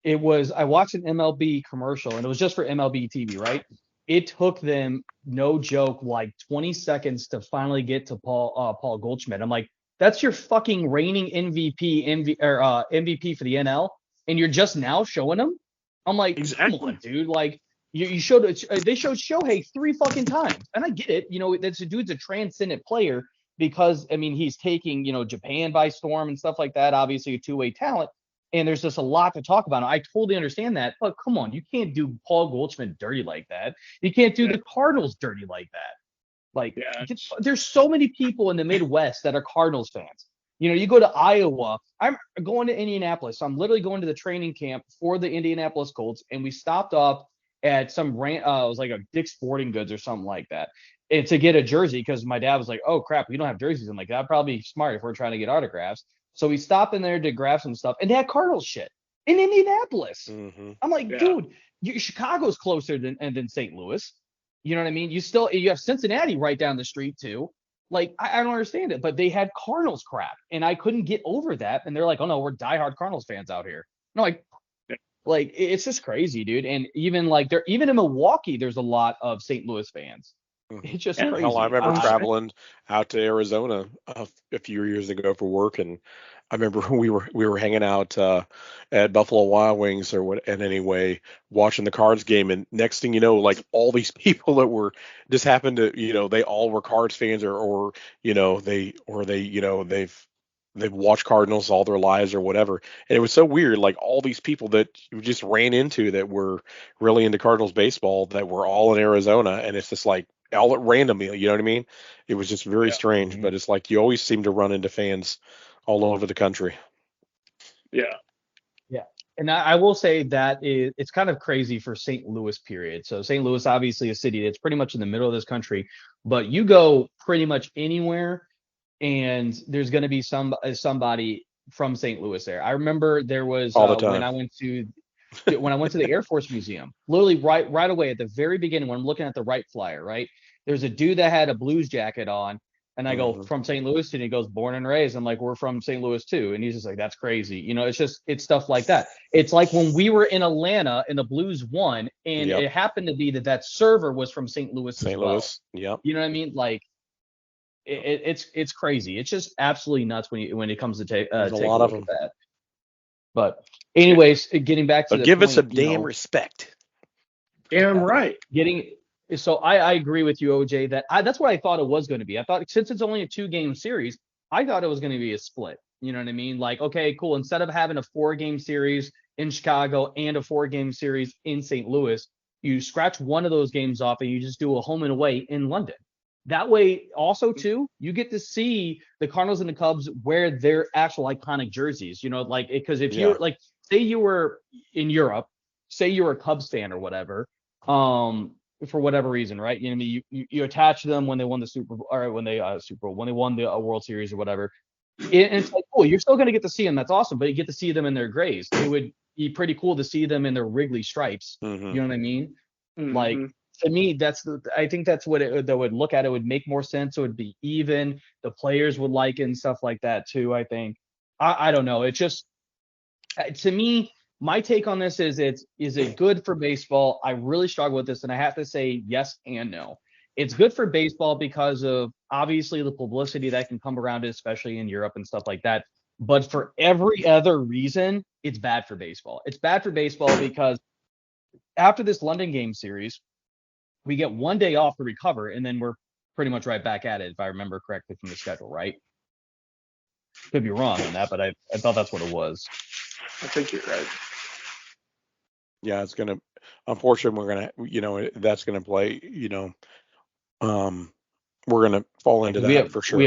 I watched an MLB commercial, and it was just for MLB TV, right? It took them, no joke, like 20 seconds to finally get to Paul Goldschmidt. I'm like, that's your fucking reigning MVP for the NL, and you're just now showing him? I'm like, exactly. Come on, dude. Like, they showed Shohei 3 fucking times, and I get it. That's a dude's a transcendent player, because I mean, he's taking Japan by storm and stuff like that. Obviously, a two-way talent, and there's just a lot to talk about. I totally understand that, but come on, you can't do Paul Goldschmidt dirty like that. You can't do the Cardinals dirty like that. Like, there's so many people in the Midwest that are Cardinals fans. You go to Iowa. I'm going to Indianapolis. So I'm literally going to the training camp for the Indianapolis Colts, and we stopped off at some it was like a Dick's Sporting Goods or something like that, and to get a jersey, because my dad was like, "Oh crap, we don't have jerseys." I'm like, "That'd probably be smart if we're trying to get autographs." So we stopped in there to grab some stuff, and they had Cardinals shit in Indianapolis. I'm like, dude, Chicago's closer than St. Louis. You know what I mean? You have Cincinnati right down the street too. Like, I don't understand it, but they had Cardinals crap, and I couldn't get over that. And they're like, "Oh no, we're diehard Cardinals fans out here." No, like it's just crazy, dude. And even in Milwaukee, there's a lot of St. Louis fans. It's just crazy. Hell, I remember traveling out to Arizona a few years ago for work, and I remember we were hanging out at Buffalo Wild Wings or what, and anyway, watching the Cards game, and next thing you know, like all these people that were just happened to, they all were Cards fans, or they've watched Cardinals all their lives or whatever, and it was so weird, like all these people that you just ran into that were really into Cardinals baseball that were all in Arizona, and it's just like all at random, you know what I mean? It was just very strange, but it's like you always seem to run into fans all over the country. Yeah. Yeah. And I will say that it's kind of crazy for St. Louis, period. So St. Louis, obviously a city that's pretty much in the middle of this country, but you go pretty much anywhere and there's going to be somebody from St. Louis there. I remember there was all the time when I went to the Air Force Museum, literally right away at the very beginning when I'm looking at the right flyer, right? There's a dude that had a Blues jacket on, and I go, from St. Louis, and he goes, born and raised. I'm like, we're from St. Louis too, and he's just like, that's crazy. It's stuff like that. It's like when we were in Atlanta and the Blues won, and it happened to be that server was from St. Louis as well. Yep. You know what I mean? Like, it's crazy. It's just absolutely nuts when it comes to take a lot of them. That. But anyways, getting back to give us some damn respect. Damn right. So I agree with you, OJ, that's what I thought it was going to be. I thought since it's only a 2-game series, I thought it was going to be a split. You know what I mean? Like, okay, cool. Instead of having a 4-game series in Chicago and a 4-game series in St. Louis, you scratch one of those games off and you just do a home and away in London. That way, also, too, you get to see the Cardinals and the Cubs wear their actual iconic jerseys, because if you're like, say you were in Europe, say you were a Cubs fan or whatever, for whatever reason, right? You know what I mean? You attach them when they won the Super Bowl, or when they when they won the World Series or whatever. And it's like, cool, you're still going to get to see them. That's awesome. But you get to see them in their grays. It would be pretty cool to see them in their Wrigley stripes. You know what I mean? Like, to me, I think that's what they would look at. It would make more sense. It would be even. The players would like it and stuff like that too, I think. I don't know. It just, to me, my take on this is it good for baseball? I really struggle with this, and I have to say yes and no. It's good for baseball because of obviously the publicity that can come around it, especially in Europe and stuff like that. But for every other reason, it's bad for baseball. It's bad for baseball because after this London game series, we get 1 day off to recover, and then we're pretty much right back at it, if I remember correctly from the schedule, right? Could be wrong on that, but I thought that's what it was. I think you're right. Yeah, it's gonna. Unfortunately, we're gonna. That's gonna play. We're gonna fall into that for sure. We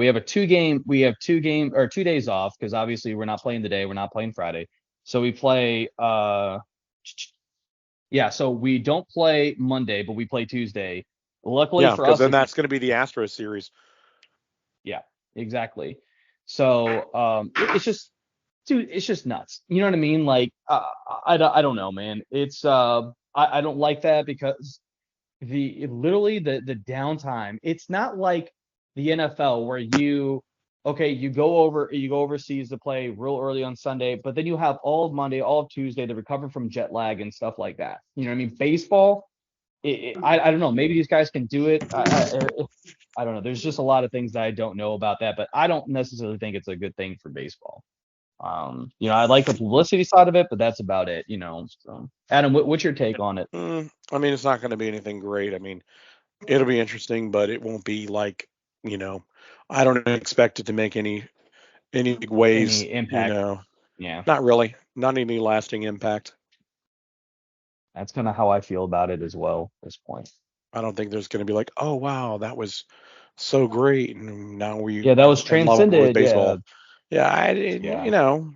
have 2 days off because obviously we're not playing today. We're not playing Friday, so we play. So we don't play Monday, but we play Tuesday. Luckily for us, because then that's going to be the Astros series. Yeah, exactly. So it's just, dude, it's just nuts. You know what I mean? Like, I don't know, man. It's I don't like that because literally the downtime. It's not like the NFL where you go overseas to play real early on Sunday, but then you have all of Monday, all of Tuesday to recover from jet lag and stuff like that. You know what I mean? Baseball, I don't know. Maybe these guys can do it. I don't know. There's just a lot of things that I don't know about that, but I don't necessarily think it's a good thing for baseball. I like the publicity side of it, but that's about it. So, Adam, what's your take on it? I mean, it's not going to be anything great. I mean, it'll be interesting, but it won't be like, I don't expect it to make any waves, any impact. Yeah. Not really. Not any lasting impact. That's kind of how I feel about it as well at this point. I don't think there's going to be like, oh wow, that was so great, and now that was transcended with baseball. No.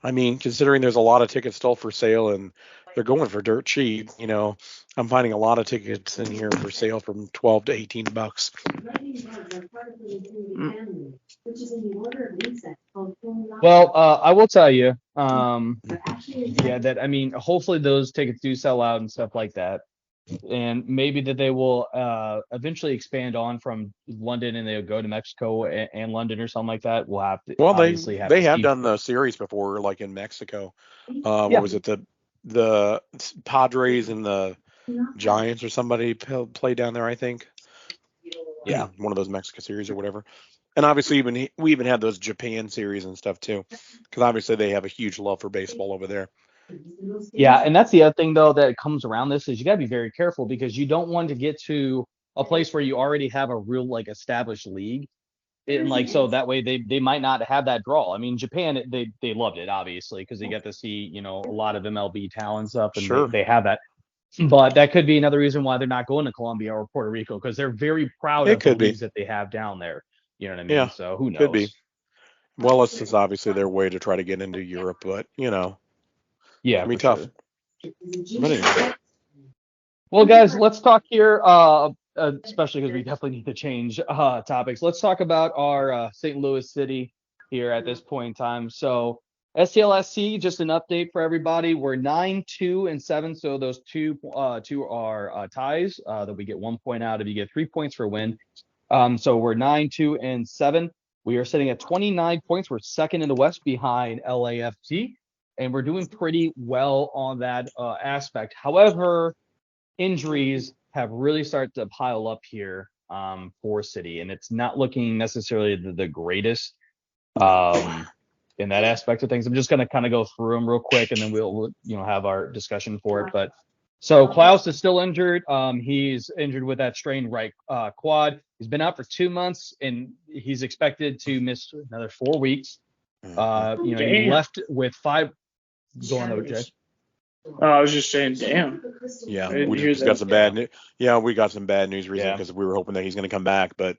I mean, considering there's a lot of tickets still for sale and they're going for dirt cheap, I'm finding a lot of tickets in here for sale from $12 to $18. Well, I will tell you, hopefully those tickets do sell out and stuff like that. And maybe that they will eventually expand on from London and they'll go to Mexico and London or something like that. We'll have to. Well, they have done the series before, like in Mexico. What was it? The Padres and the Giants or somebody played down there, I think. Yeah, one of those Mexico series or whatever. And obviously, we even had those Japan series and stuff too, because obviously they have a huge love for baseball over there. Yeah, and that's the other thing though that comes around this is you got to be very careful because you don't want to get to a place where you already have a real like established league, and like so that way they might not have that draw. I mean, Japan they loved it obviously because they get to see a lot of MLB talent and stuff, and Sure. they have that. But that could be another reason why they're not going to Colombia or Puerto Rico because they're very proud of the leagues that they have down there. You know what I mean? Yeah, so who knows? Could be. Well, it's obviously their way to try to get into Europe, but yeah, I mean, tough. Sure. But anyway. Well, guys, let's talk here, especially because we definitely need to change topics. Let's talk about our St. Louis City here at this point in time. So STLSC, just an update for everybody. We're 9-2-7, so those two are ties that we get 1 point out if you get 3 points for a win. So we're 9-2-7. We are sitting at 29 points. We're second in the West behind LAFC, and we're doing pretty well on that aspect. However, injuries have really started to pile up here for City, and it's not looking necessarily the greatest in that aspect of things. I'm just going to kind of go through them real quick, and then we'll have our discussion for it. But so Klaus is still injured. He's injured with that strained right quad. He's been out for 2 months, and he's expected to miss another 4 weeks. He left with 5. Go on, OJ. I was just saying, damn. Yeah, we just got some bad news. Yeah, we got some bad news recently because we were hoping that he's going to come back, but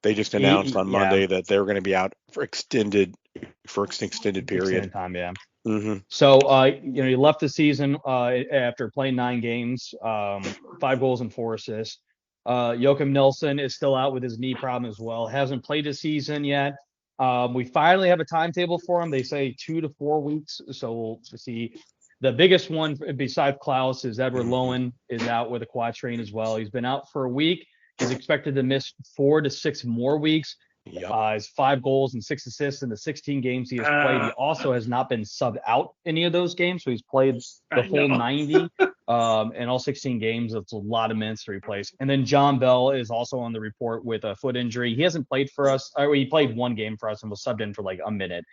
they just announced on Monday that they were going to be out for extended period. Extended time, yeah. Mm-hmm. So, he left the season after playing 9 games, 5 goals and 4 assists. Joachim Nilsson is still out with his knee problem as well. Hasn't played a season yet. We finally have a timetable for him. They say 2 to 4 weeks. So we'll see. The biggest one besides Klaus is Edward Lowen is out with a quad strain as well. He's been out for a week. He's expected to miss 4 to 6 more weeks. Yep. His 5 goals and 6 assists in the 16 games he has played. He also has not been subbed out any of those games, so he's played the full 90 and all 16 games. It's a lot of minutes to replace. And then John Bell is also on the report with a foot injury. He hasn't played for us. He played 1 game for us and was subbed in for like a minute.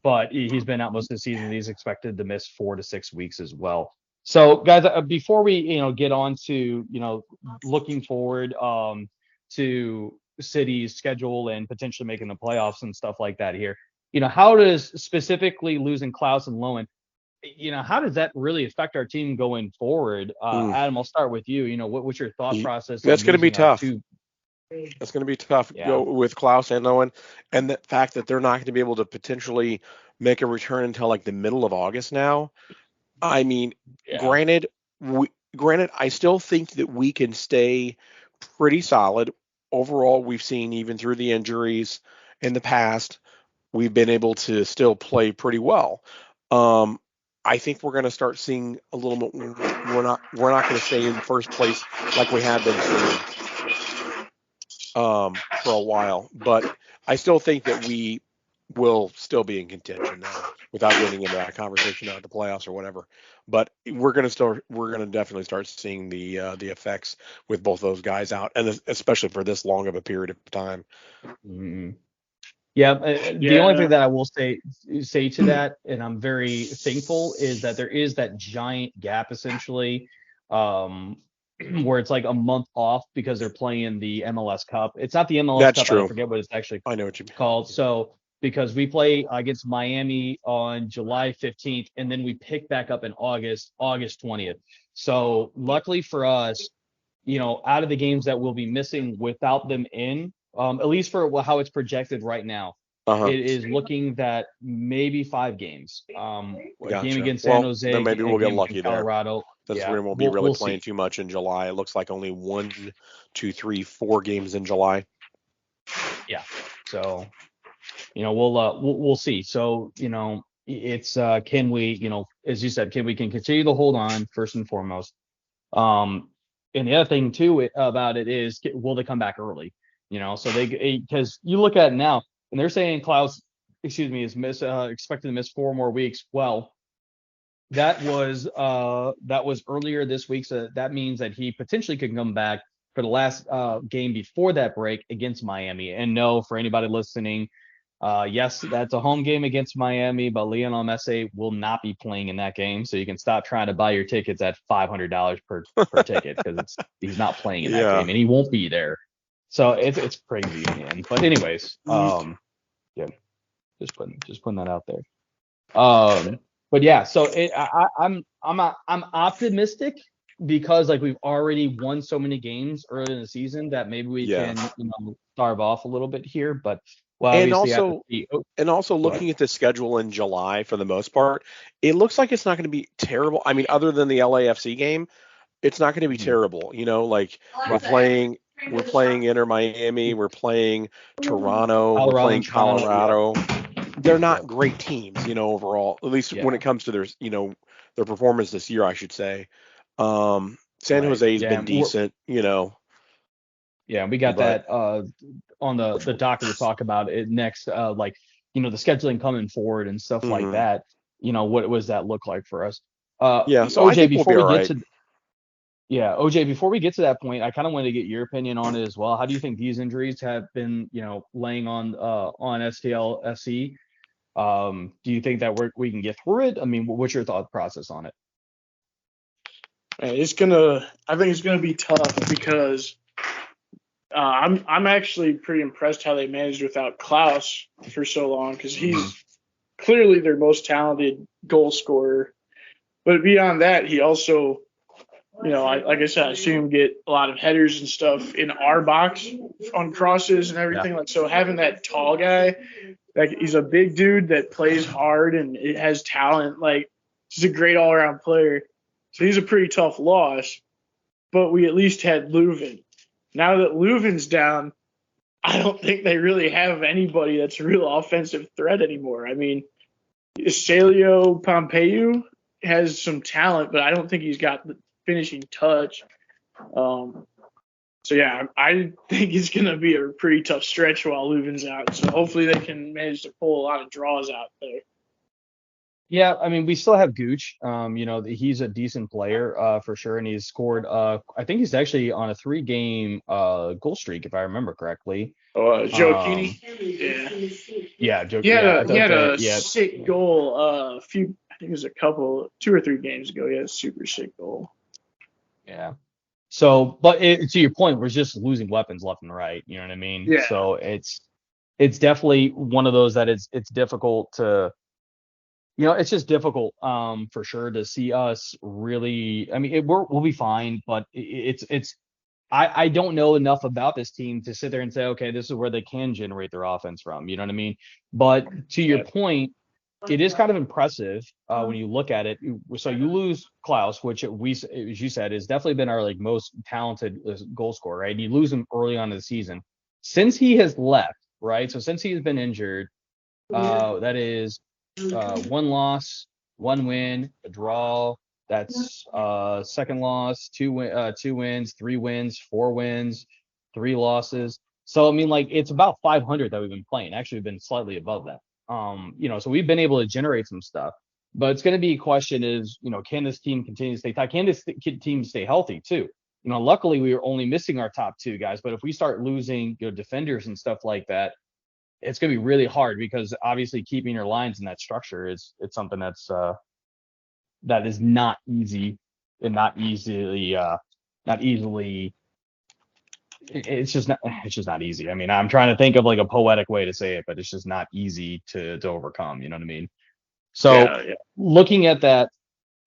But he's been out most of the season. He's expected to miss 4 to 6 weeks as well. So, guys, before we get on to looking forward to City's schedule and potentially making the playoffs and stuff like that here, how does specifically losing Klaus and Lowen, how does that really affect our team going forward? Adam, I'll start with you. What's your thought process? That's going to be tough. That's going to be tough with Klaus and Lowen, and the fact that they're not going to be able to potentially make a return until like the middle of August now. I mean, granted, I still think that we can stay pretty solid. Overall, we've seen even through the injuries in the past, we've been able to still play pretty well. I think we're going to start seeing a little bit. We're not going to stay in first place like we have been seeing for a while, but I still think that we will still be in contention now without getting into that conversation about the playoffs or whatever. But we're going to definitely start seeing the effects with both those guys out, and especially for this long of a period of time. Mm-hmm. Yeah, the only thing that I will say to that, and I'm very thankful, is that there is that giant gap essentially, where it's like a month off because they're playing the MLS Cup. It's not the MLS Cup. True. I forget what it's actually I know what you mean. called. So because we play against Miami on July 15th, and then we pick back up in August 20th. So luckily for us, out of the games that we'll be missing without them in, at least for how it's projected right now, it is looking that maybe 5 games. A game against San Jose. Then maybe we'll get lucky Colorado. Since we won't be really playing too much in July. It looks like only 1, 2, 3, 4 games in July. Yeah. So, we'll see. So, it's can we, as you said, can we continue to hold on first and foremost. And the other thing too about it is, will they come back early? So because you look at it now and they're saying Klaus, is expected to miss 4 more weeks. Well, that was earlier this week, so that means that he potentially could come back for the last game before that break against Miami. And no, for anybody listening, yes, that's a home game against Miami, but Lionel Messi will not be playing in that game. So you can stop trying to buy your tickets at $500 per ticket, because he's not playing in that game, and he won't be there. So it's crazy, man. But anyways, yeah, just putting that out there. But yeah, so I'm optimistic, because like we've already won so many games early in the season that maybe we can starve off a little bit here. But well, and also looking at the schedule in July, for the most part, it looks like it's not going to be terrible. I mean, other than the LAFC game, it's not going to be terrible. Like we're playing Inter Miami, we're playing Toronto, we're playing Colorado. They're not great teams, overall, at least when it comes to their, their performance this year, I should say. San Jose's been decent, Yeah, we got that on the docket to talk about it next. The scheduling coming forward and stuff like that. What does that look like for us? So OJ, I think before we get to OJ, before we get to that point, I kind of wanted to get your opinion on it as well. How do you think these injuries have been, laying on STLSC? Do you think that we can get through it? I mean, what's your thought process on it? I think it's gonna be tough, because I'm actually pretty impressed how they managed without Klaus for so long, because he's clearly their most talented goal scorer. But beyond that, he also, like I said, I see him get a lot of headers and stuff in our box on crosses and everything. Like, so having that tall guy, like, he's a big dude that plays hard and it has talent. Like, he's a great all-around player. So he's a pretty tough loss. But we at least had Leuven. Now that Leuven's down, I don't think they really have anybody that's a real offensive threat anymore. I mean, Celio Pompeu has some talent, but I don't think he's got the finishing touch. So yeah, I think it's going to be a pretty tough stretch while Leuven's out. So hopefully they can manage to pull a lot of draws out there. Yeah, I mean, we still have Gooch. He's a decent player for sure, and he's scored. I think he's actually on a 3-game goal streak, if I remember correctly. Joe Keeney. Yeah, Joe. He had a sick goal. I think it was 2 or 3 games ago. He had a super sick goal. Yeah. So, but to your point, we're just losing weapons left and right. You know what I mean? Yeah. So it's definitely one of those that it's difficult to. It's just difficult for sure to see us really. I mean, we'll be fine, but I don't know enough about this team to sit there and say, okay, this is where they can generate their offense from. You know what I mean? But to your point, it is kind of impressive when you look at it. So you lose Klaus, which as you said, has definitely been our most talented goal scorer, right? You lose him early on in the season. Since he has left, right? So since he has been injured, that is 1 loss, 1 win, a draw. That's second loss, 2 wins, 3 wins, 4 wins, 3 losses. So I mean, it's about 500 that we've been playing. Actually, we've been slightly above that. So we've been able to generate some stuff. But it's going to be a question is, can this team continue to stay tight? Can this team stay healthy too? Luckily we were only missing our top 2 guys. But if we start losing, defenders and stuff like that, it's going to be really hard, because obviously keeping your lines in that structure it's something that is not easy, and not easily it's just not easy. I mean, I'm trying to think of a poetic way to say it, but it's just not easy to overcome. You know what I mean? So looking at that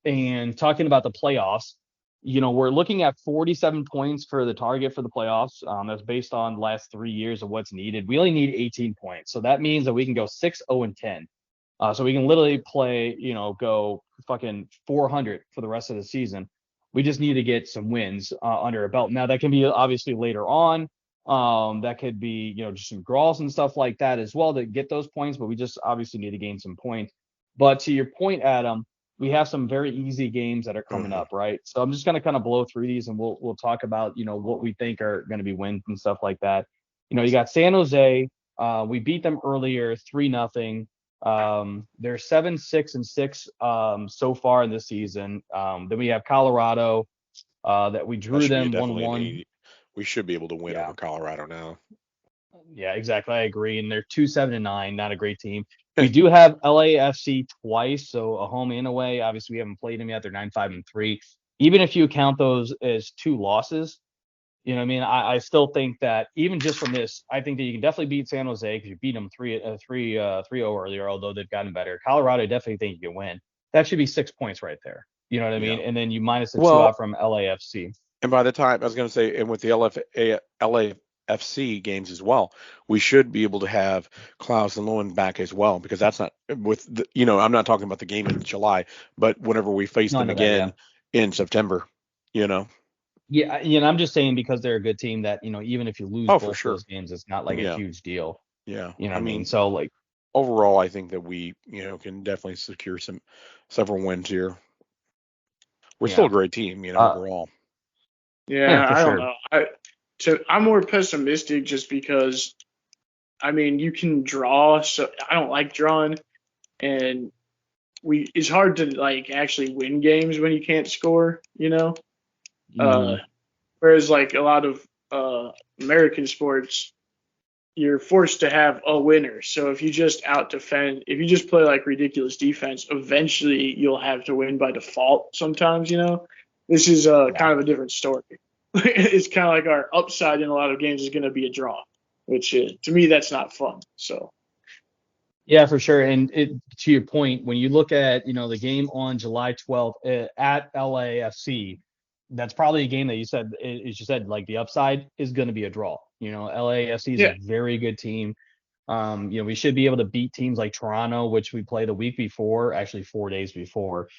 and talking about the playoffs, we're looking at 47 points for the target for the playoffs. That's based on the last 3 years of what's needed. We only need 18 points. So that means that we can go 6-0-10. So we can literally play, go fucking 400 for the rest of the season. We just need to get some wins under our belt. Now that can be obviously later on. That could be, just some draws and stuff like that as well to get those points. But we just obviously need to gain some points. But to your point, Adam, we have some very easy games that are coming up, right? So I'm just going to kind of blow through these, and we'll talk about, what we think are going to be wins and stuff like that. You got San Jose. We beat them earlier, 3-0. They're 7-6-6 so far in this season. Then we have Colorado that we drew them 1-1. we should be able to win over Colorado now. Yeah, exactly. I agree. And they're 2-7-9, not a great team. We do have LAFC twice, so a home and away. Obviously, we haven't played them yet. They're 9-5-3. Even if you count those as 2 losses, you know what I mean? I still think that even just from this, I think that you can definitely beat San Jose because you beat them 3-0 earlier, although they've gotten better. Colorado, I definitely think you can win. That should be 6 points right there. You know what I mean? And then you minus the 2 out from LAFC. And by the time, I was going to say, and with the LAFC games as well, we should be able to have Klaus and Lowen back as well, because that's not with the, I'm not talking about the game in July, but whenever we face them again in September, Yeah, I'm just saying because they're a good team that, even if you lose both those games, it's not like a huge deal. Yeah. You know what I mean? So like overall, I think that we, can definitely secure several wins here. We're still a great team, overall. Yeah, I don't know. I'm more pessimistic just because, you can draw, so I don't like drawing, and it's hard to like actually win games when you can't score, Whereas like a lot of American sports, you're forced to have a winner. So if you just if you just play like ridiculous defense, eventually you'll have to win by default sometimes, This is kind of a different story. It's kind of like our upside in a lot of games is going to be a draw, which to me, that's not fun. So. Yeah, for sure. And to your point, when you look at, the game on July 12th at LAFC, that's probably a game that you said, as you said, like the upside is going to be a draw. LAFC is a very good team. We should be able to beat teams like Toronto, which we played a week before, actually 4 days before.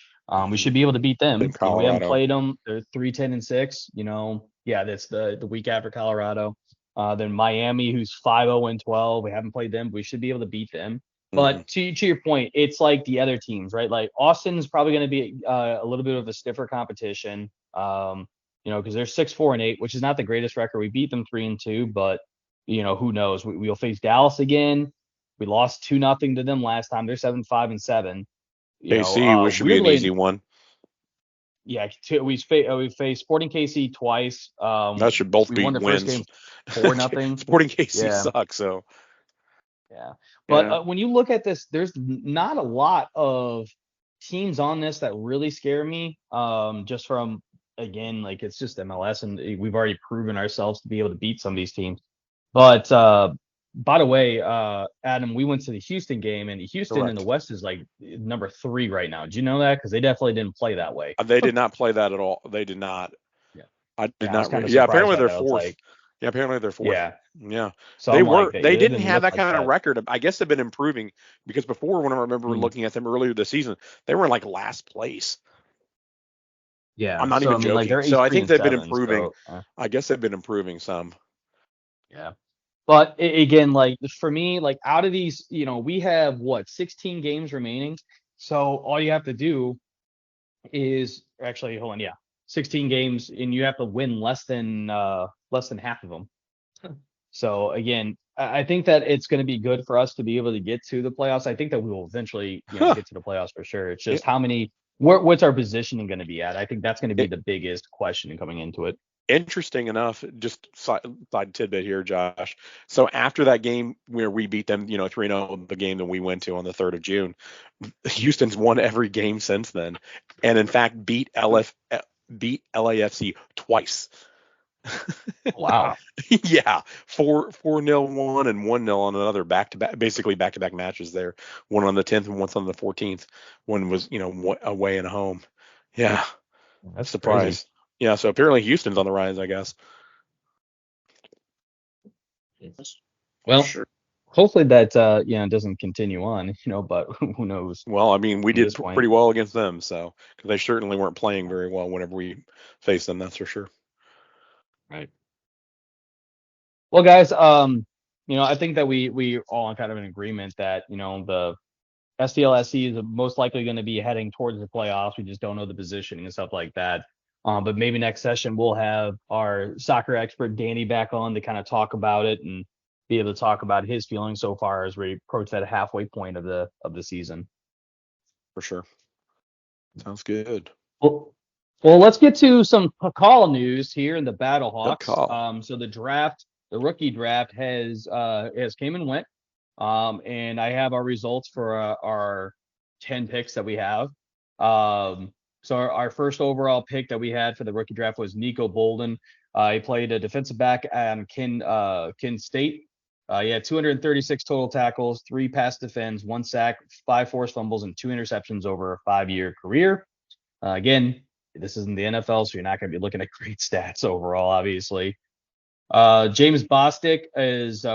We should be able to beat them. We haven't played them. They're 3-10-6. That's the week after Colorado. Then Miami, who's 5-0-12. We haven't played them. We should be able to beat them. But to your point, it's like the other teams, right? Like Austin's probably going to be a little bit of a stiffer competition, because they're 6-4-8, which is not the greatest record. We beat them 3-2, but who knows? We'll face Dallas again. We lost 2-0 to them last time. They're 7-5-7. KC, which should be an easy one. Yeah, we faced Sporting KC twice. That should both be wins. First game 4-0. Sporting KC sucks, so. Yeah, but when you look at this, there's not a lot of teams on this that really scare me. Just from, again, like it's just MLS, and we've already proven ourselves to be able to beat some of these teams. But by the way, Adam, we went to the Houston game, and Houston in the West is like number 3 right now. Did you know that? Because they definitely didn't play that way. They did not play that at all. They did not. Yeah, I did not. Apparently they're 4th. Apparently they're 4th. Yeah. So they didn't have that kind of record. I guess they've been improving, because before, when I remember looking at them earlier this season, they were in like last place. Yeah, I'm not even joking. So I think they've been improving. I guess they've been improving some. Yeah. But again, like for me, like out of these, we have 16 games remaining. So all you have to do is 16 games, and you have to win less than half of them. So again, I think that it's going to be good for us to be able to get to the playoffs. I think that we will eventually get to the playoffs for sure. It's just what's our positioning going to be at? I think that's going to be the biggest question coming into it. Interesting enough, just side tidbit here, Josh. So after that game where we beat them, 3-0, the game that we went to on the 3rd of June, Houston's won every game since then, and in fact beat LAFC twice. Wow. Yeah, 4-0 one and 1-0 on another back-to-back matches there. One on the 10th and one on the 14th. One was away and home. Yeah, that's surprising. Crazy. Yeah, so apparently Houston's on the rise, I guess. Well, hopefully that doesn't continue on, but who knows? Well, I mean, we did pretty well against them, so, because they certainly weren't playing very well whenever we faced them, that's for sure. Right. Well, guys, I think that we all are kind of in agreement that, the STLSC is most likely going to be heading towards the playoffs. We just don't know the positioning and stuff like that. But maybe next session we'll have our soccer expert Danny back on to kind of talk about it and be able to talk about his feelings so far as we approach that halfway point of the season. For sure. Sounds good. Well, Well, let's get to some call news here in the Battlehawks. Call. So the rookie draft has came and went. And I have our results for our 10 picks that we have. So our first overall pick that we had for the rookie draft was Nico Bolden. He played a defensive back at Kin State. He had 236 total tackles, 3 pass defends, 1 sack, 5 forced fumbles, and 2 interceptions over a 5-year career. Again, this isn't the NFL, so you're not going to be looking at great stats overall, obviously. James Bostic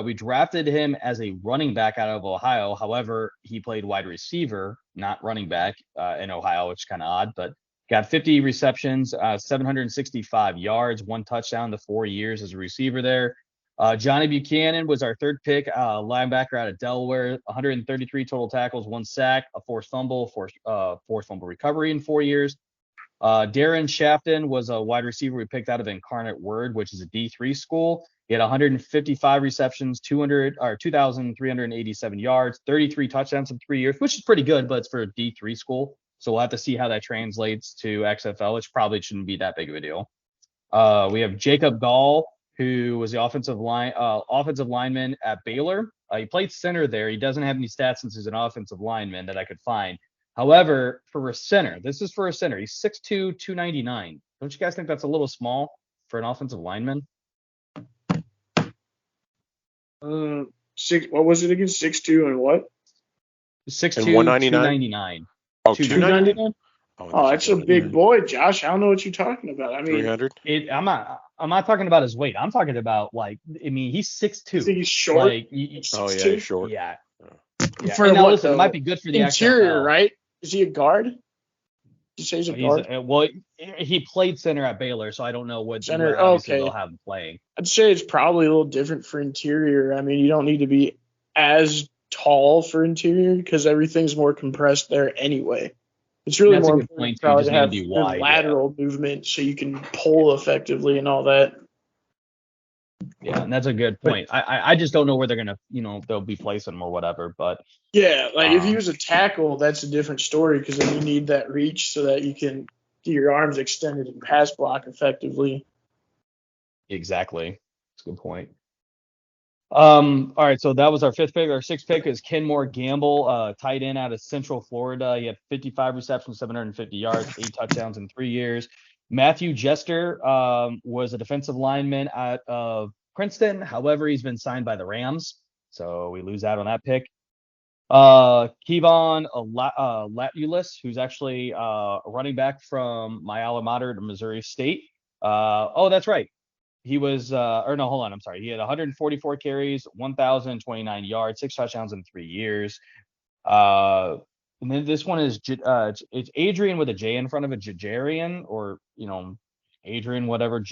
we drafted him as a running back out of Ohio. However, he played wide receiver, not running back in Ohio, which is kind of odd, but got 50 receptions, 765 yards, 1 touchdown to 4 years as a receiver there. Johnny Buchanan was our third pick, linebacker out of Delaware, 133 total tackles, 1 sack, a forced fumble recovery in 4 years. Darren Shafton was a wide receiver we picked out of Incarnate Word, which is a D3 school. He had 155 receptions, 2,387 yards, 33 touchdowns in 3 years, which is pretty good, but it's for a D3 school. So we'll have to see how that translates to XFL, which probably shouldn't be that big of a deal. We have Jacob Gall, who was the offensive lineman at Baylor. He played center there. He doesn't have any stats since he's an offensive lineman that I could find. However, for a center, this is for a center. He's 6'2", 299. Don't you guys think that's a little small for an offensive lineman? What was it again? 6'2" and what? 6'2", 299. Oh, 299? Oh, that's a big boy, Josh. I don't know what you're talking about. I mean, 300. I'm not talking about his weight. I'm talking about he's 6'2". He's short. He's short. Yeah. For and now, what, listen, though? it might be good for the interior, XFL. Right? Is he a guard? Did you say he's a guard? Well, he played center at Baylor, so I don't know what center. Obviously, Okay, they'll have him playing. I'd say it's probably a little different for interior. I mean, you don't need to be as tall for interior because everything's more compressed there anyway. It's really more important to have good lateral movement so you can pull effectively and all that. Yeah, and that's a good point. I just don't know where they're gonna, they'll be placing him or whatever. But yeah, if he was a tackle, that's a different story because then you need that reach so that you can get your arms extended and pass block effectively. Exactly, that's a good point. All right, so that was our 5th pick. Our 6th pick is Kenmore Gamble, tight end out of Central Florida. He had 55 receptions, 750 yards, 8 touchdowns in 3 years. Matthew Jester was a defensive lineman out of Princeton. However, he's been signed by the Rams, so we lose out on that pick. Kevon Latulis, who's actually a running back from my alma mater to Missouri State. That's right. He was, He had 144 carries, 1,029 yards, 6 touchdowns in 3 years. And then this one is it's Adrian with a J in front of it, Jajarian, or Adrian, whatever.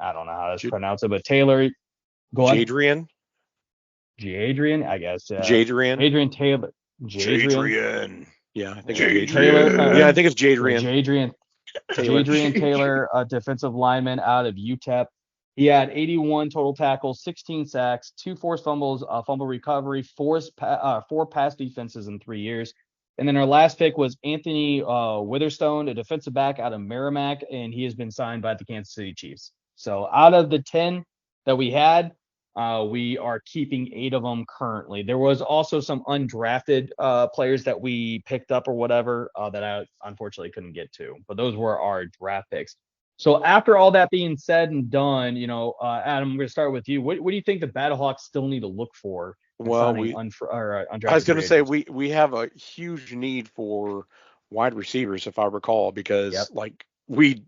I don't know how to pronounce it, but Taylor. Go on. Jadrian, I guess. Jadrian. Adrian Taylor. Jadrian. Yeah, I think it's Taylor. I think it's Jadrian. Jadrian Taylor, a defensive lineman out of UTEP. He had 81 total tackles, 16 sacks, 2 forced fumbles, a fumble recovery, 4 pass defenses in 3 years. And then our last pick was Anthony Witherstone, a defensive back out of Merrimack, and he has been signed by the Kansas City Chiefs. So out of the 10 that we had, we are keeping 8 of them currently. There was also some undrafted players that we picked up or whatever that I unfortunately couldn't get to, but those were our draft picks. So after all that being said and done, Adam, I'm going to start with you. What do you think the Battlehawks still need to look for? Well, I was going to say we have a huge need for wide receivers, if I recall, because we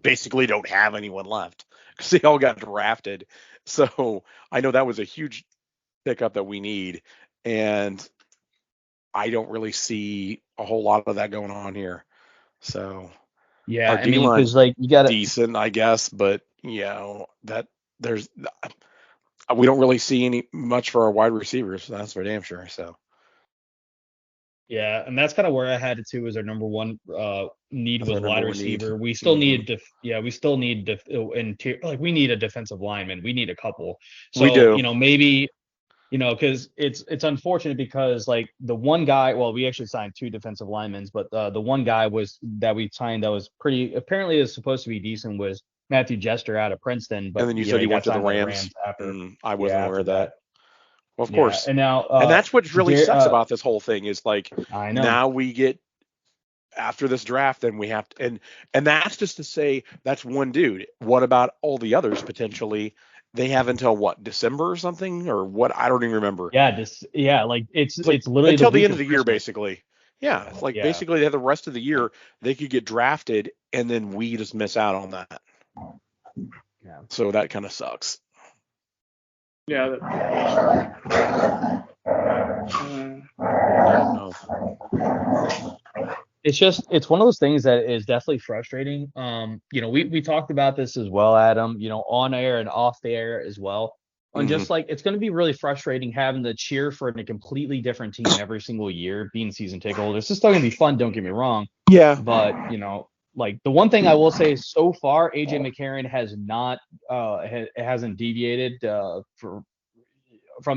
basically don't have anyone left because they all got drafted. So I know that was a huge pickup that we need, and I don't really see a whole lot of that going on here. So yeah, I mean, because you got decent, I guess, but that we don't really see much for our wide receivers. That's for damn sure. So. Yeah, and that's kind of where I had it too. Is our number one need was wide receiver. We still need we need a defensive lineman. We need a couple. So, we do. Maybe because it's unfortunate because like the one guy, well, we actually signed 2 defensive linemen, but the one guy that we signed that was apparently is supposed to be decent was Matthew Jester out of Princeton, but And then you said he went to the Rams. after. I wasn't aware of that. Well, of Yeah, course. and now and that's what really sucks about this whole thing is like I know. now we get after this draft, then we have to, and that's just to say that's one dude. What about all the others potentially? They have until what, December or something, or what? I don't even remember. Yeah, like it's literally until the end of the year, Christmas. basically. Yeah, it's like basically they have the rest of the year. They could get drafted, and then we just miss out on that. Yeah. So that kind of sucks. Yeah. It's one of those things that is definitely frustrating. We talked about this as well, Adam, on air and off the air as well. And just like it's going to be really frustrating having to cheer for a completely different team every single year, being season ticket holders. It's still going to be fun, don't get me wrong. Yeah. But, like the one thing I will say is so far, AJ McCarron has not hasn't deviated from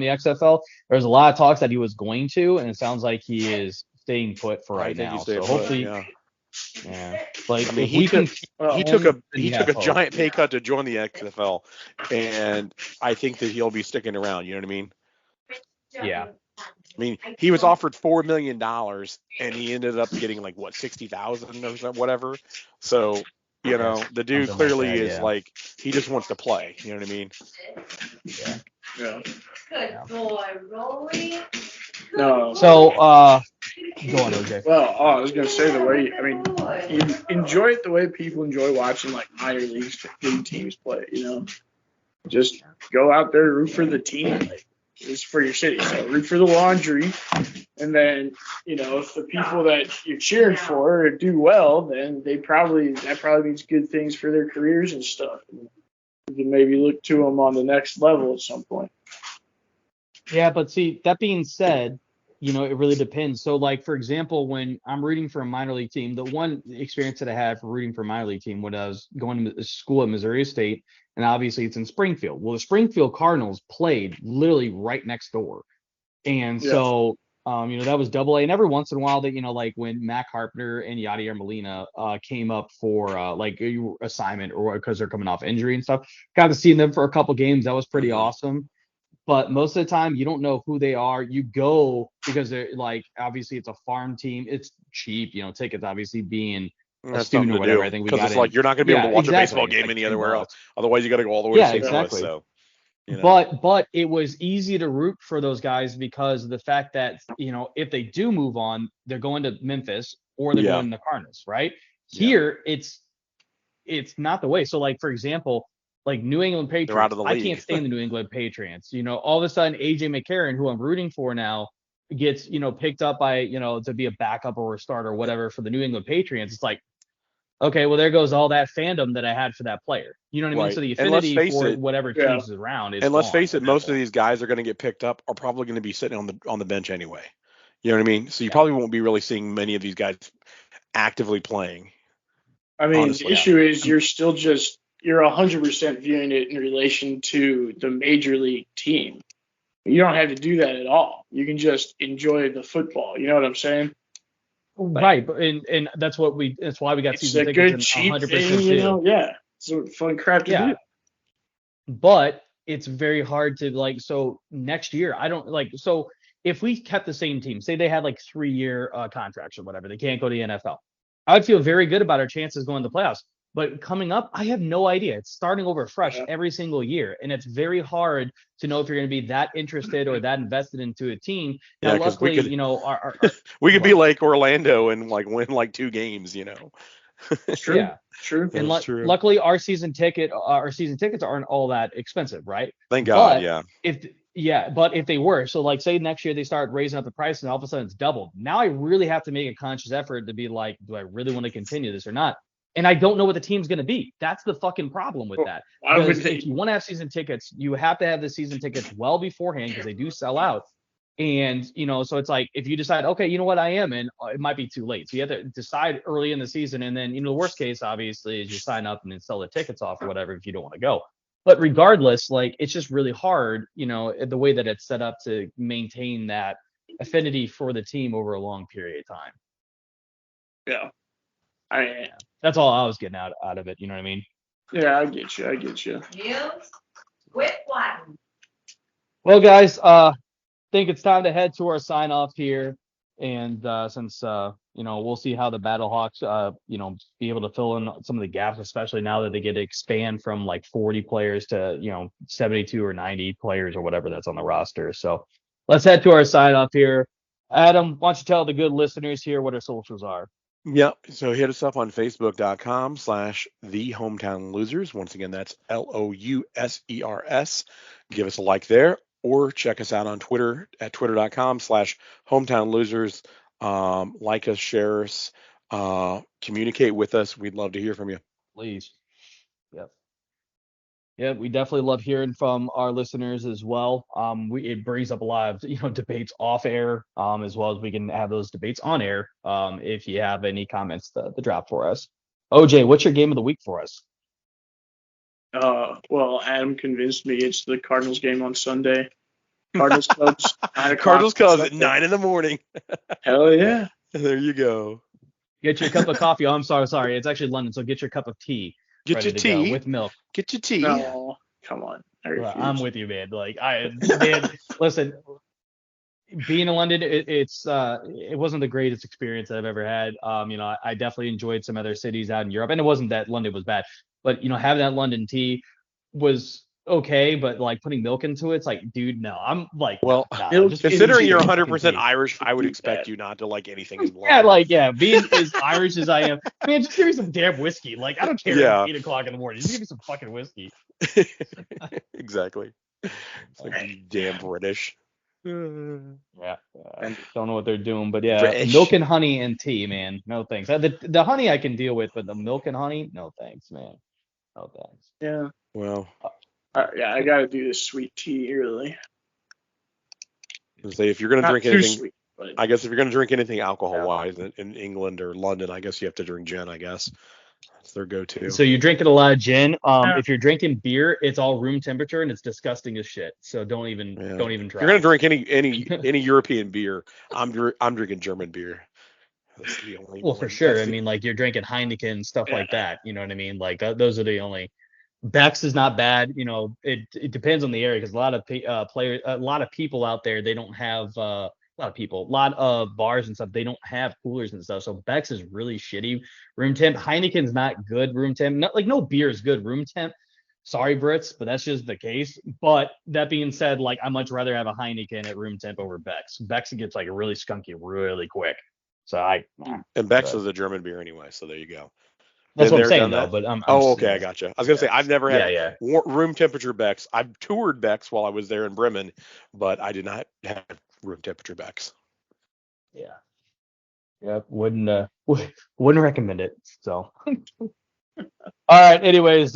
the XFL. There's a lot of talks that he was going to, and it sounds like he is staying put for right now. So hopefully, yeah. Like, I mean, he took a giant pay cut to join the XFL, and I think that he'll be sticking around. You know what I mean? Yeah. I mean, he was offered $4 million, and he ended up getting like what, 60,000 or something, whatever. So the dude clearly is like he just wants to play. You know what I mean? Yeah. Yeah. Good boy, Rolly. No. So, go on, OJ. Well, I was gonna say you enjoy it the way people enjoy watching like minor league teams play. Just go out there, root for the team. Like, it's for your city, so root for the laundry. And then, if the people that you're cheering for do well, then that probably means good things for their careers and stuff. And you can maybe look to them on the next level at some point. Yeah, but see, that being said, it really depends. So, like, for example, when I'm rooting for a minor league team, the one experience that I had for rooting for a minor league team when I was going to school at Missouri State, and obviously it's in Springfield. Well, the Springfield Cardinals played literally right next door. And so, that was Double A. And every once in a while that, like when Mac Carpenter and Yadier Molina came up for like assignment or because they're coming off injury and stuff, got to see them for a couple games. That was pretty awesome. But most of the time, you don't know who they are. You go because they're like, obviously, it's a farm team. It's cheap, tickets obviously being a student or whatever. I think because it's like you're not going to be able to watch a baseball game any other else. Otherwise, you got to go all the way to St. Louis. So, But it was easy to root for those guys because of the fact that if they do move on, they're going to Memphis or they're going to the Cardinals, right? Here, it's not the way. So, like for example. Like New England Patriots, they're out of the league. I can't stand the New England Patriots. All of a sudden AJ McCarron, who I'm rooting for now, gets picked up by to be a backup or a starter or whatever for the New England Patriots. It's like, okay, well there goes all that fandom that I had for that player. You know what I mean? So the affinity for whatever teams is around is. And let's face it, most of these guys are going to get picked up are probably going to be sitting on the bench anyway. You know what I mean? So you probably won't be really seeing many of these guys actively playing. I mean, honestly, the issue is you're 100% viewing it in relation to the major league team. You don't have to do that at all. You can just enjoy the football. You know what I'm saying? Right, and that's why we got season tickets. It's a good cheap thing, Yeah, it's fun crap to do. But it's very hard to So next year, I don't like. So if we kept the same team, say they had 3-year contracts or whatever, they can't go to the NFL. I would feel very good about our chances going to the playoffs. But coming up, I have no idea. It's starting over fresh every single year, and it's very hard to know if you're going to be that interested or that invested into a team. Yeah, now, luckily, we could be like Orlando and win 2 games. True. Yeah, true. And luckily, our season tickets aren't all that expensive, right? Thank God. But if they were, so say next year they start raising up the price and all of a sudden it's doubled. Now I really have to make a conscious effort to be like, do I really want to continue this or not? And I don't know what the team's going to be. That's the fucking problem with that. Because if you want to have season tickets, you have to have the season tickets well beforehand because they do sell out. And, so it's like if you decide, okay, you know what, I am in, it might be too late. So you have to decide early in the season. And then, the worst case, obviously, is you sign up and then sell the tickets off or whatever if you don't want to go. But regardless, like, it's just really hard, the way that it's set up to maintain that affinity for the team over a long period of time. Yeah. That's all I was getting out of it. You know what I mean? Yeah, I get you. News with what? Well, guys, think it's time to head to our sign off here. And since we'll see how the Battlehawks be able to fill in some of the gaps, especially now that they get to expand from like 40 players to 72 or 90 players or whatever that's on the roster. So let's head to our sign off here. Adam, why don't you tell the good listeners here what our socials are? Yep. So hit us up on Facebook.com/The Hometown Losers. Once again, that's LOUSERS. Give us a like there, or check us out on Twitter at Twitter.com/Hometown Losers. Like us, share us, communicate with us. We'd love to hear from you. Please. Yep. Yeah, we definitely love hearing from our listeners as well. It brings up a lot of debates off air, as well as we can have those debates on air. If you have any comments to drop for us. OJ, what's your game of the week for us? Well, Adam convinced me it's the Cardinals game on Sunday. Cardinals Cubs. Cardinals Cubs at 9 a.m. Hell yeah! There you go. Get your cup of coffee. Oh, I'm sorry. It's actually London, so get your cup of tea. Get your tea with milk. Get your tea. No, come on. I'm with you, man. Like listen, being in London, it wasn't the greatest experience that I've ever had. I definitely enjoyed some other cities out in Europe, and it wasn't that London was bad, but having that London tea was okay, but like putting milk into it, it's like, dude, no. I'm like, well, considering you're 100% Irish, I would expect you not to like anything in London. Being as Irish as I am, man, just give me some damn whiskey. Like, I don't care if it's 8 o'clock in the morning. Just give me some fucking whiskey. Exactly. It's like, you damn British. Yeah, I don't know what they're doing, but British. Milk and honey and tea, man. No thanks. The honey I can deal with, but the milk and honey, no thanks, man. No thanks. Yeah. Well. I gotta do this sweet tea early. Say if you're gonna drink anything, sweet, but... I guess if you're gonna drink anything alcohol-wise in England or London, I guess you have to drink gin. I guess that's their go-to. So you're drinking a lot of gin. If you're drinking beer, it's all room temperature and it's disgusting as shit. So don't even try. If you're gonna drink any European beer, I'm drinking German beer. That's the only. Well, for sure. I mean, like, you're drinking Heineken, stuff like that. You know what I mean? Like, those are the only. Beck's is not bad. It depends on the area, because a lot of people out there, they don't have a lot of bars and stuff, they don't have coolers and stuff. So Beck's is really shitty room temp. Heineken's not good room temp. No beer is good room temp. Sorry, Brits, but that's just the case. But that being said, like, I'd much rather have a Heineken at room temp over Beck's. Beck's gets like really skunky really quick. So and Beck's is a German beer anyway. So there you go. That's what I'm saying, though. But okay, I gotcha. I was gonna say I've never had room temperature Beck's. I've toured Beck's while I was there in Bremen, but I did not have room temperature Beck's. Yeah, wouldn't recommend it. So, all right. Anyways,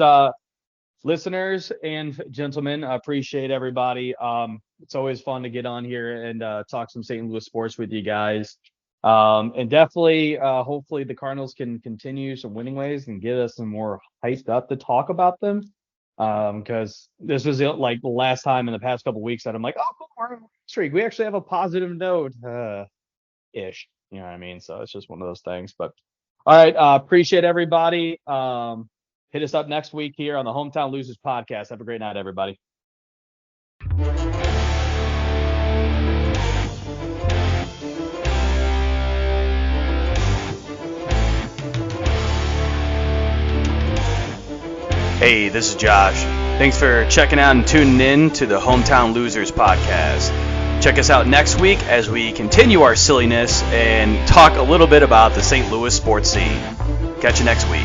listeners and gentlemen, I appreciate everybody. It's always fun to get on here and talk some St. Louis sports with you guys. And definitely, hopefully the Cardinals can continue some winning ways and get us some more hyped up to talk about them. Because this was like the last time in the past couple of weeks that I'm like, oh, cool, we're on a streak. We actually have a positive note, ish. You know what I mean? So it's just one of those things. But all right, appreciate everybody. Hit us up next week here on the Hometown Losers podcast. Have a great night, everybody. Hey, this is Josh. Thanks for checking out and tuning in to the Hometown Losers podcast. Check us out next week as we continue our silliness and talk a little bit about the St. Louis sports scene. Catch you next week.